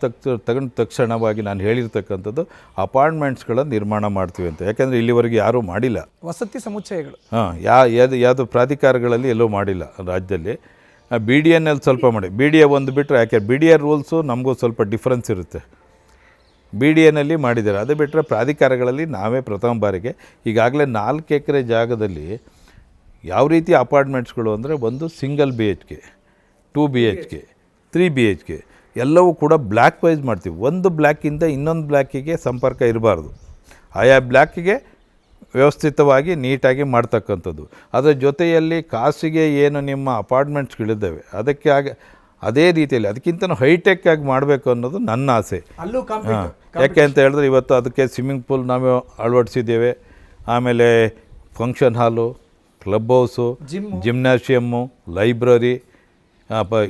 Speaker 2: ತಗೊಂಡ ತಕ್ಷಣವಾಗಿ ನಾನು ಹೇಳಿರ್ತಕ್ಕಂಥದ್ದು ಅಪಾರ್ಟ್ಮೆಂಟ್ಸ್ಗಳ ನಿರ್ಮಾಣ ಮಾಡ್ತೀವಿ ಅಂತ. ಯಾಕೆಂದರೆ ಇಲ್ಲಿವರೆಗೆ ಯಾರೂ ಮಾಡಿಲ್ಲ
Speaker 1: ವಸತಿ ಸಮುಚ್ಚಯಗಳು.
Speaker 2: ಯಾವುದು ಪ್ರಾಧಿಕಾರಗಳಲ್ಲಿ ಎಲ್ಲೂ ಮಾಡಿಲ್ಲ ರಾಜ್ಯದಲ್ಲಿ. BDA ಸ್ವಲ್ಪ ಮಾಡಿ, BDA ಒಂದು ಬಿಟ್ಟರೆ, ಯಾಕೆ BDA ರೂಲ್ಸು ನಮಗೂ ಸ್ವಲ್ಪ ಡಿಫ್ರೆನ್ಸ್ ಇರುತ್ತೆ. BDA ಮಾಡಿದ್ದಾರೆ, ಅದು ಬಿಟ್ಟರೆ ಪ್ರಾಧಿಕಾರಗಳಲ್ಲಿ ನಾವೇ ಪ್ರಥಮ ಬಾರಿಗೆ. ಈಗಾಗಲೇ 4 ಎಕರೆ ಜಾಗದಲ್ಲಿ ಯಾವ ರೀತಿ ಅಪಾರ್ಟ್ಮೆಂಟ್ಸ್ಗಳು ಅಂದರೆ, ಒಂದು ಸಿಂಗಲ್ BHK, 2 BHK, 3 BHK ಎಲ್ಲವೂ ಕೂಡ ಬ್ಲ್ಯಾಕ್ ವೈಸ್ ಮಾಡ್ತೀವಿ. ಒಂದು ಬ್ಲ್ಯಾಕಿಂದ ಇನ್ನೊಂದು ಬ್ಲ್ಯಾಕಿಗೆ ಸಂಪರ್ಕ ಇರಬಾರ್ದು, ಆಯಾ ಬ್ಲ್ಯಾಕಿಗೆ ವ್ಯವಸ್ಥಿತವಾಗಿ ನೀಟಾಗಿ ಮಾಡ್ತಕ್ಕಂಥದ್ದು. ಅದರ ಜೊತೆಯಲ್ಲಿ ಖಾಸಗಿ ಏನು ನಿಮ್ಮ ಅಪಾರ್ಟ್ಮೆಂಟ್ಸ್ಗಳಿದ್ದಾವೆ ಅದಕ್ಕೆ ಅದೇ ರೀತಿಯಲ್ಲಿ ಅದಕ್ಕಿಂತ ಹೈಟೆಕ್ ಆಗಿ ಮಾಡಬೇಕು ಅನ್ನೋದು ನನ್ನ ಆಸೆ. ಯಾಕೆ ಅಂತ ಹೇಳಿದ್ರೆ, ಇವತ್ತು ಅದಕ್ಕೆ ಸ್ವಿಮ್ಮಿಂಗ್ ಪೂಲ್ ನಾವು ಅಳವಡಿಸಿದ್ದೇವೆ, ಆಮೇಲೆ ಫಂಕ್ಷನ್ ಹಾಲು, ಕ್ಲಬ್ ಹೌಸು, ಜಿಮ್ನಾಷಿಯಮ್ಮು, ಲೈಬ್ರರಿ,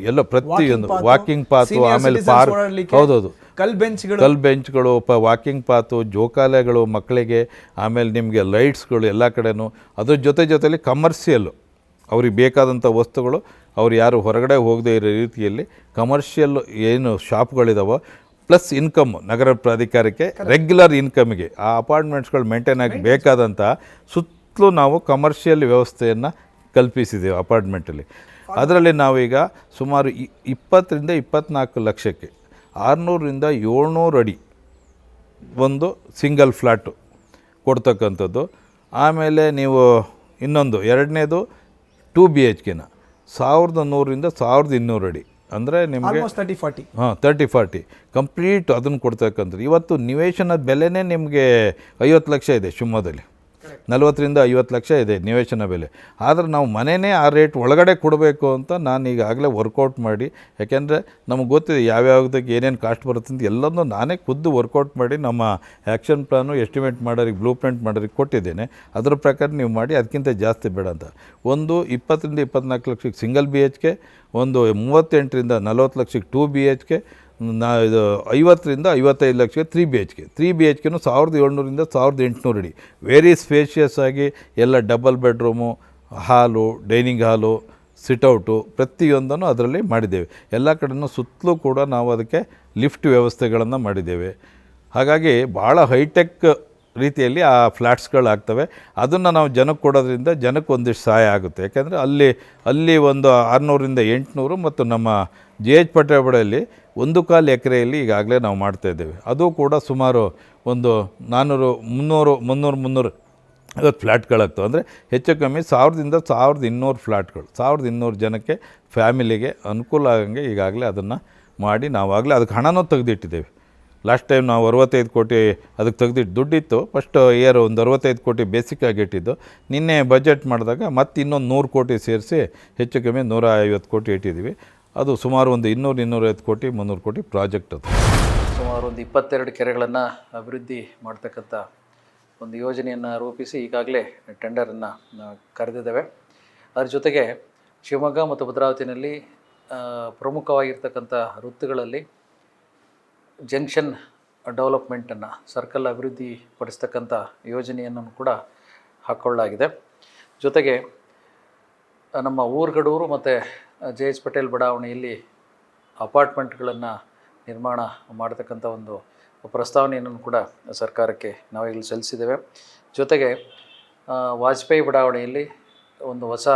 Speaker 2: ಎಲ್ಲ ಪ್ರತಿಯೊಂದು ವಾಕಿಂಗ್ ಪಾತು, ಆಮೇಲೆ ಪಾರ್ಕ್, ಹೌದೌದು, ಕಲ್ ಬೆಂಚ್ಗಳು, ವಾಕಿಂಗ್ ಪಾತು, ಜೋಕಾಲೆಗಳು ಮಕ್ಕಳಿಗೆ, ಆಮೇಲೆ ನಿಮಗೆ ಲೈಟ್ಸ್ಗಳು ಎಲ್ಲ ಕಡೆನೂ. ಅದ್ರ ಜೊತೆಲಿ ಕಮರ್ಷಿಯಲ್ಲು ಅವ್ರಿಗೆ ಬೇಕಾದಂಥ ವಸ್ತುಗಳು, ಅವ್ರು ಯಾರು ಹೊರಗಡೆ ಹೋಗದೇ ಇರೋ ರೀತಿಯಲ್ಲಿ ಕಮರ್ಷಿಯಲ್ ಏನು ಶಾಪ್ಗಳಿದಾವೋ, ಪ್ಲಸ್ ಇನ್ಕಮ್ ನಗರ ಪ್ರಾಧಿಕಾರಕ್ಕೆ ರೆಗ್ಯುಲರ್ ಇನ್ಕಮಿಗೆ ಆ ಅಪಾರ್ಟ್ಮೆಂಟ್ಸ್ಗಳು ಮೇಂಟೈನ್ ಆಗಿ ಬೇಕಾದಂಥ ಸುತ್ತಲೂ ನಾವು ಕಮರ್ಷಿಯಲ್ ವ್ಯವಸ್ಥೆಯನ್ನು ಕಲ್ಪಿಸಿದ್ದೇವೆ ಅಪಾರ್ಟ್ಮೆಂಟಲ್ಲಿ. ಅದರಲ್ಲಿ ನಾವೀಗ ಸುಮಾರು 20 ರಿಂದ 24 ಲಕ್ಷಕ್ಕೆ 600 ರಿಂದ 700 ಅಡಿ ಒಂದು ಸಿಂಗಲ್ ಫ್ಲ್ಯಾಟು ಕೊಡ್ತಕ್ಕಂಥದ್ದು. ಆಮೇಲೆ ನೀವು ಇನ್ನೊಂದು ಎರಡನೇದು 2 BHKನ 1100 ರಿಂದ 1200 ಅಡಿ, ಅಂದರೆ ನಿಮಗೆ 30-40 ಕಂಪ್ಲೀಟ್ ಅದನ್ನು ಕೊಡ್ತಕ್ಕಂಥದ್ದು. ಇವತ್ತು ನಿವೇಶನದ ಬೆಲೆನೇ ನಿಮಗೆ 50 ಲಕ್ಷ ಇದೆ ಶಿವಮೊಗ್ಗದಲ್ಲಿ, 40 ರಿಂದ 50 ಲಕ್ಷ ಇದೆ ನಿವೇಶನ ಬೆಲೆ. ಆದರೆ ನಾವು ಮನೆಯೇ ಆ ರೇಟ್ ಒಳಗಡೆ ಕೊಡಬೇಕು ಅಂತ ನಾನು ಈಗಾಗಲೇ ವರ್ಕೌಟ್ ಮಾಡಿ, ಯಾಕೆಂದರೆ ನಮಗೆ ಗೊತ್ತಿದೆ ಯಾವ್ಯಾವುದಕ್ಕೆ ಏನೇನು ಕಾಸ್ಟ್ ಬರುತ್ತೆ ಅಂತ ಎಲ್ಲನೂ ನಾನೇ ಖುದ್ದು ವರ್ಕೌಟ್ ಮಾಡಿ ನಮ್ಮ ಆ್ಯಕ್ಷನ್ ಪ್ಲಾನು ಎಸ್ಟಿಮೇಟ್ ಮಾಡೋರಿಗೆ, ಬ್ಲೂ ಪ್ರಿಂಟ್ ಮಾಡೋರಿಗೆ ಕೊಟ್ಟಿದ್ದೇನೆ. ಅದರ ಪ್ರಕಾರ ನೀವು ಮಾಡಿ, ಅದಕ್ಕಿಂತ ಜಾಸ್ತಿ ಬೇಡ ಅಂತ. ಒಂದು 20 ರಿಂದ 24 ಲಕ್ಷಕ್ಕೆ ಸಿಂಗಲ್ BHK, ಒಂದು 38 ರಿಂದ 40 ಲಕ್ಷಕ್ಕೆ 2 BHK, ಇದು 50 ರಿಂದ 55 ಲಕ್ಷಕ್ಕೆ 3 BHK. 3 BHKನೂ 1700 ರಿಂದ 1800 ಅಡಿ, ವೆರಿ ಸ್ಪೇಷಿಯಸ್ ಆಗಿ ಎಲ್ಲ ಡಬಲ್ ಬೆಡ್ರೂಮು, ಹಾಲು, ಡೈನಿಂಗ್ ಹಾಲು, ಸಿಟ್ಔಟು ಪ್ರತಿಯೊಂದನ್ನು ಅದರಲ್ಲಿ ಮಾಡಿದ್ದೇವೆ. ಎಲ್ಲ ಕಡೆಯೂ ಸುತ್ತಲೂ ಕೂಡ ನಾವು ಅದಕ್ಕೆ ಲಿಫ್ಟ್ ವ್ಯವಸ್ಥೆಗಳನ್ನು ಮಾಡಿದ್ದೇವೆ. ಹಾಗಾಗಿ ಭಾಳ ಹೈಟೆಕ್ ರೀತಿಯಲ್ಲಿ ಆ ಫ್ಲ್ಯಾಟ್ಸ್ಗಳಾಗ್ತವೆ. ಅದನ್ನು ನಾವು ಜನಕ್ಕೆ ಕೊಡೋದ್ರಿಂದ ಜನಕ್ಕೆ ಒಂದಿಷ್ಟು ಸಹಾಯ ಆಗುತ್ತೆ. ಯಾಕೆಂದರೆ ಅಲ್ಲಿ ಒಂದು 600 ರಿಂದ 800 ಮತ್ತು ನಮ್ಮ GH ಪಟ್ಟಣದಲ್ಲಿ 1/4 ಎಕರೆಯಲ್ಲಿ ಈಗಾಗಲೇ ನಾವು ಮಾಡ್ತಾಯಿದ್ದೇವೆ. ಅದು ಕೂಡ ಸುಮಾರು ಒಂದು 400-300 ಇವತ್ತು ಫ್ಲ್ಯಾಟ್ಗಳಾಗ್ತವೆ. ಅಂದರೆ ಹೆಚ್ಚು ಕಮ್ಮಿ 1000ದಿಂದ 1200 ಫ್ಲ್ಯಾಟ್ಗಳು, 1200 ಜನಕ್ಕೆ ಫ್ಯಾಮಿಲಿಗೆ ಅನುಕೂಲ ಆಗಂಗೆ ಈಗಾಗಲೇ ಅದನ್ನು ಮಾಡಿ ನಾವಾಗಲೇ ಅದಕ್ಕೆ ಹಣನೂ ತೆಗೆದಿಟ್ಟಿದ್ದೇವೆ. ಲಾಸ್ಟ್ ಟೈಮ್ ನಾವು 65 ಕೋಟಿ ಅದಕ್ಕೆ ತೆಗೆದಿಟ್ಟು ದುಡ್ಡಿತ್ತು. ಫಸ್ಟ್ ಇಯರ್ ಒಂದು 65 ಕೋಟಿ ಬೇಸಿಕ್ಕಾಗಿ ಇಟ್ಟಿದ್ದು. ನಿನ್ನೆ ಬಜೆಟ್ ಮಾಡಿದಾಗ ಮತ್ತೆ ಇನ್ನೊಂದು 100 ಕೋಟಿ ಸೇರಿಸಿ ಹೆಚ್ಚು ಕಮ್ಮಿ 150 ಕೋಟಿ ಇಟ್ಟಿದ್ದೀವಿ. ಅದು ಸುಮಾರು ಒಂದು 200-250 ಕೋಟಿ 300 ಕೋಟಿ ಪ್ರಾಜೆಕ್ಟ್ ಅದು.
Speaker 3: ಸುಮಾರು ಒಂದು 22 ಕೆರೆಗಳನ್ನು ಅಭಿವೃದ್ಧಿ ಮಾಡ್ತಕ್ಕಂಥ ಒಂದು ಯೋಜನೆಯನ್ನು ರೂಪಿಸಿ ಈಗಾಗಲೇ ಟೆಂಡರನ್ನು ಕರೆದಿದ್ದೇವೆ. ಅದರ ಜೊತೆಗೆ ಶಿವಮೊಗ್ಗ ಮತ್ತು ಭದ್ರಾವತಿನಲ್ಲಿ ಪ್ರಮುಖವಾಗಿರ್ತಕ್ಕಂಥ ವೃತ್ತಗಳಲ್ಲಿ ಜಂಕ್ಷನ್ ಡೆವಲಪ್ಮೆಂಟನ್ನು, ಸರ್ಕಲ್ ಅಭಿವೃದ್ಧಿ ಪಡಿಸ್ತಕ್ಕಂಥ ಯೋಜನೆಯನ್ನು ಕೂಡ ಹಾಕ್ಕೊಳ್ಳಲಾಗಿದೆ. ಜೊತೆಗೆ ನಮ್ಮ ಊರುಗಡೂರು ಮತ್ತು JH ಪಟೇಲ್ ಬಡಾವಣೆಯಲ್ಲಿ ಅಪಾರ್ಟ್ಮೆಂಟ್ಗಳನ್ನು ನಿರ್ಮಾಣ ಮಾಡತಕ್ಕಂಥ ಒಂದು ಪ್ರಸ್ತಾವನೆಯನ್ನು ಕೂಡ ಸರ್ಕಾರಕ್ಕೆ ನಾವೀಗಲೇ ಸಲ್ಲಿಸಿದ್ದೇವೆ. ಜೊತೆಗೆ ವಾಜಪೇಯಿ ಬಡಾವಣೆಯಲ್ಲಿ ಒಂದು ಹೊಸ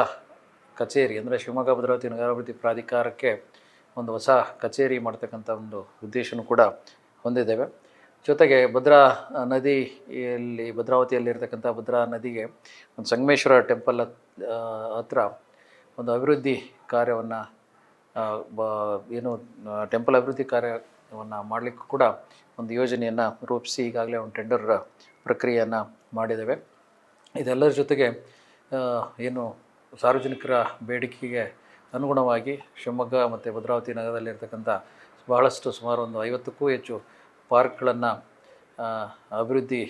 Speaker 3: ಕಚೇರಿ, ಅಂದರೆ ಶಿವಮೊಗ್ಗ ಭದ್ರಾವತಿ ನಗರಾಭಿವೃದ್ಧಿ ಪ್ರಾಧಿಕಾರಕ್ಕೆ ಒಂದು ಹೊಸ ಕಚೇರಿ ಮಾಡ್ತಕ್ಕಂಥ ಒಂದು ಉದ್ದೇಶನೂ ಕೂಡ ಹೊಂದಿದ್ದೇವೆ. ಜೊತೆಗೆ ಭದ್ರಾ ನದಿಯಲ್ಲಿ, ಭದ್ರಾವತಿಯಲ್ಲಿರ್ತಕ್ಕಂಥ ಭದ್ರಾ ನದಿಗೆ ಒಂದು ಸಂಗಮೇಶ್ವರ ಟೆಂಪಲ್ ಹತ್ರ ಒಂದು ಅಭಿವೃದ್ಧಿ ಕಾರ್ಯವನ್ನು ಟೆಂಪಲ್ ಅಭಿವೃದ್ಧಿ ಕಾರ್ಯವನ್ನು ಮಾಡಲಿಕ್ಕೂ ಕೂಡ ಒಂದು ಯೋಜನೆಯನ್ನು ರೂಪಿಸಿ ಈಗಾಗಲೇ ಒಂದು ಟೆಂಡರ್ ಪ್ರಕ್ರಿಯೆಯನ್ನು ಮಾಡಿದ್ದೇವೆ. ಇದೆಲ್ಲರ ಜೊತೆಗೆ ಸಾರ್ವಜನಿಕರ ಬೇಡಿಕೆಗೆ ಅನುಗುಣವಾಗಿ ಶಿವಮೊಗ್ಗ ಮತ್ತು ಭದ್ರಾವತಿ ನಗರದಲ್ಲಿರ್ತಕ್ಕಂಥ ಬಹಳಷ್ಟು ಸುಮಾರು ಒಂದು 50ಕ್ಕೂ ಹೆಚ್ಚು ಪಾರ್ಕ್ಗಳನ್ನು ಅಭಿವೃದ್ಧಿ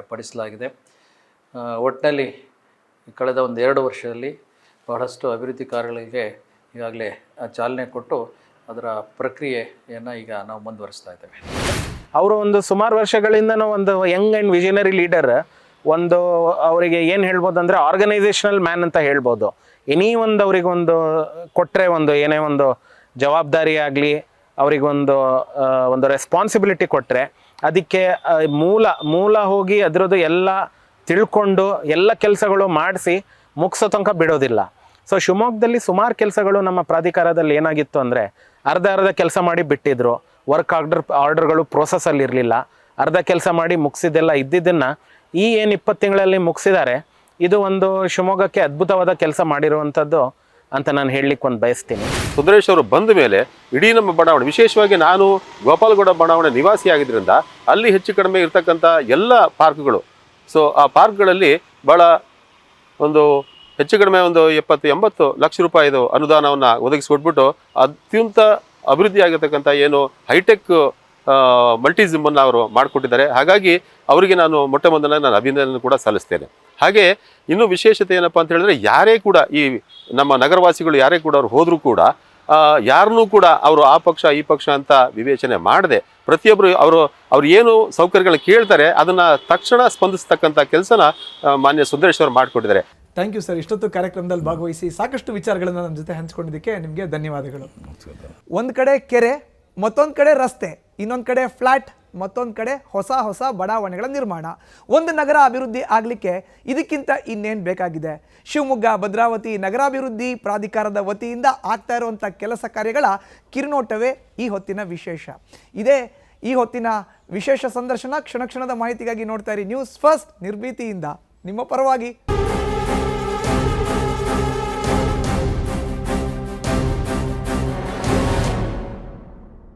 Speaker 3: ಪಡಿಸಲಾಗಿದೆ. ಒಟ್ಟಿನಲ್ಲಿ ಕಳೆದ ಒಂದು 2 ವರ್ಷದಲ್ಲಿ ಬಹಳಷ್ಟು ಅಭಿವೃದ್ಧಿ ಕಾರ್ಯಗಳಿಗೆ ಈಗಾಗಲೇ ಚಾಲನೆ ಕೊಟ್ಟು ಅದರ ಪ್ರಕ್ರಿಯೆಯನ್ನು ಈಗ ನಾವು ಮುಂದುವರಿಸ್ತಾ ಇದ್ದೇವೆ.
Speaker 4: ಅವರು ಒಂದು ಸುಮಾರು ವರ್ಷಗಳಿಂದನೂ ಒಂದು ಯಂಗ್ ಆ್ಯಂಡ್ ವಿಷನರಿ ಲೀಡರ್. ಒಂದು ಅವರಿಗೆ ಏನು ಹೇಳ್ಬೋದು ಅಂದರೆ ಆರ್ಗನೈಸೇಷನಲ್ ಮ್ಯಾನ್ ಅಂತ ಹೇಳ್ಬೋದು. ಒಂದು ಅವರಿಗೊಂದು ಕೊಟ್ಟರೆ, ಒಂದು ಏನೇ ಒಂದು ಜವಾಬ್ದಾರಿ ಆಗಲಿ, ಅವರಿಗೊಂದು ಒಂದು ರೆಸ್ಪಾನ್ಸಿಬಿಲಿಟಿ ಕೊಟ್ಟರೆ ಅದಕ್ಕೆ ಮೂಲ ಹೋಗಿ ಅದರದ್ದು ಎಲ್ಲ ತಿಳ್ಕೊಂಡು ಎಲ್ಲ ಕೆಲಸಗಳು ಮಾಡಿಸಿ ಮುಗಿಸೋ ತನಕ ಬಿಡೋದಿಲ್ಲ. ಸೊ ಶಿವಮೊಗ್ಗದಲ್ಲಿ ಸುಮಾರು ಕೆಲಸಗಳು ನಮ್ಮ ಪ್ರಾಧಿಕಾರದಲ್ಲಿ ಏನಾಗಿತ್ತು ಅಂದರೆ ಅರ್ಧ ಕೆಲಸ ಮಾಡಿ ಬಿಟ್ಟಿದ್ರು. ವರ್ಕ್ ಆರ್ಡರ್ಗಳು ಪ್ರೋಸೆಸ್ಸಲ್ಲಿ ಇರಲಿಲ್ಲ. ಅರ್ಧ ಕೆಲಸ ಮಾಡಿ ಮುಗಿಸಿದ್ದೆಲ್ಲ ಇದ್ದಿದ್ದನ್ನು ಏನು 20 ತಿಂಗಳಲ್ಲಿ ಮುಗಿಸಿದ್ದಾರೆ. ಇದು ಒಂದು ಶಿವಮೊಗ್ಗಕ್ಕೆ ಅದ್ಭುತವಾದ ಕೆಲಸ ಮಾಡಿರುವಂಥದ್ದು ಅಂತ ನಾನು ಹೇಳಲಿಕ್ಕೆ ಒಂದು ಬಯಸ್ತೀನಿ.
Speaker 5: ಸುಂದರೇಶ್ ಅವರು ಬಂದ ಮೇಲೆ ಇಡೀ ನಮ್ಮ ಬಡಾವಣೆ, ವಿಶೇಷವಾಗಿ ನಾನು ಗೋಪಾಲಗೌಡ ಬಡಾವಣೆ ನಿವಾಸಿ ಆಗಿದ್ದರಿಂದ ಅಲ್ಲಿ ಹೆಚ್ಚು ಕಡಿಮೆ ಇರತಕ್ಕಂಥ ಎಲ್ಲ ಪಾರ್ಕ್ಗಳು, ಸೊ ಆ ಪಾರ್ಕ್ಗಳಲ್ಲಿ ಭಾಳ ಒಂದು ಹೆಚ್ಚು ಕಡಿಮೆ ಒಂದು 70-80 ಲಕ್ಷ ರೂಪಾಯಿದು ಅನುದಾನವನ್ನು ಒದಗಿಸಿಕೊಟ್ಬಿಟ್ಟು ಅತ್ಯಂತ ಅಭಿವೃದ್ಧಿ ಆಗಿರ್ತಕ್ಕಂಥ ಹೈಟೆಕ್ ಮಲ್ಟಿಸಿಮನ್ನು ಅವರು ಮಾಡಿಕೊಟ್ಟಿದ್ದಾರೆ. ಹಾಗಾಗಿ ಅವರಿಗೆ ನಾನು ಮೊಟ್ಟ ಮೊದಲನೇ ನಾನು ಅಭಿನಂದನೆ ಕೂಡ ಸಲ್ಲಿಸ್ತೇನೆ. ಹಾಗೆ ಇನ್ನೂ ವಿಶೇಷತೆ ಏನಪ್ಪ ಅಂತ ಹೇಳಿದ್ರೆ, ಯಾರೇ ಕೂಡ ಈ ನಮ್ಮ ನಗರವಾಸಿಗಳು ಯಾರೇ ಕೂಡ ಅವ್ರು ಹೋದರೂ ಕೂಡ ಯಾರನ್ನೂ ಕೂಡ ಅವರು ಆ ಪಕ್ಷ ಈ ಪಕ್ಷ ಅಂತ ವಿವೇಚನೆ ಮಾಡದೆ ಪ್ರತಿಯೊಬ್ಬರು ಅವ್ರು ಏನು ಸೌಕರ್ಯಗಳನ್ನ ಕೇಳ್ತಾರೆ ಅದನ್ನು ತಕ್ಷಣ ಸ್ಪಂದಿಸ್ತಕ್ಕಂಥ ಕೆಲಸನ ಮಾನ್ಯ ಸುಂದರೇಶ್ ಅವರು ಮಾಡಿಕೊಟ್ಟಿದ್ದಾರೆ.
Speaker 1: Thank you sir. ಇಷ್ಟೊತ್ತು ಕಾರ್ಯಕ್ರಮದಲ್ಲಿ ಭಾಗವಹಿಸಿ ಸಾಕಷ್ಟು ವಿಚಾರಗಳನ್ನು ನಮ್ಮ ಜೊತೆ ಹಂಚ್ಕೊಂಡಿದ್ದಕ್ಕೆ ನಿಮಗೆ ಧನ್ಯವಾದಗಳು. ಒಂದು ಕಡೆ ಕೆರೆ, ಮತ್ತೊಂದು ಕಡೆ ರಸ್ತೆ, ಇನ್ನೊಂದು ಕಡೆ ಫ್ಲ್ಯಾಟ್, ಮತ್ತೊಂದು ಕಡೆ ಹೊಸ ಬಡಾವಣೆಗಳ ನಿರ್ಮಾಣ. ಒಂದು ನಗರ ಅಭಿವೃದ್ಧಿ ಆಗಲಿಕ್ಕೆ ಇದಕ್ಕಿಂತ ಇನ್ನೇನು ಬೇಕಾಗಿದೆ? ಶಿವಮೊಗ್ಗ ಭದ್ರಾವತಿ ನಗರಾಭಿವೃದ್ಧಿ ಪ್ರಾಧಿಕಾರದ ವತಿಯಿಂದ ಆಗ್ತಾ ಇರುವಂಥ ಕೆಲಸ ಕಾರ್ಯಗಳ ಕಿರುನೋಟವೇ ಈ ಹೊತ್ತಿನ ವಿಶೇಷ. ಇದೇ ಈ ಹೊತ್ತಿನ ವಿಶೇಷ ಸಂದರ್ಶನ. ಕ್ಷಣ ಕ್ಷಣದ ಮಾಹಿತಿಗಾಗಿ ನೋಡ್ತಾ ಇರಿ ನ್ಯೂಸ್ ಫಸ್ಟ್, ನಿರ್ಭೀತಿಯಿಂದ ನಿಮ್ಮ ಪರವಾಗಿ.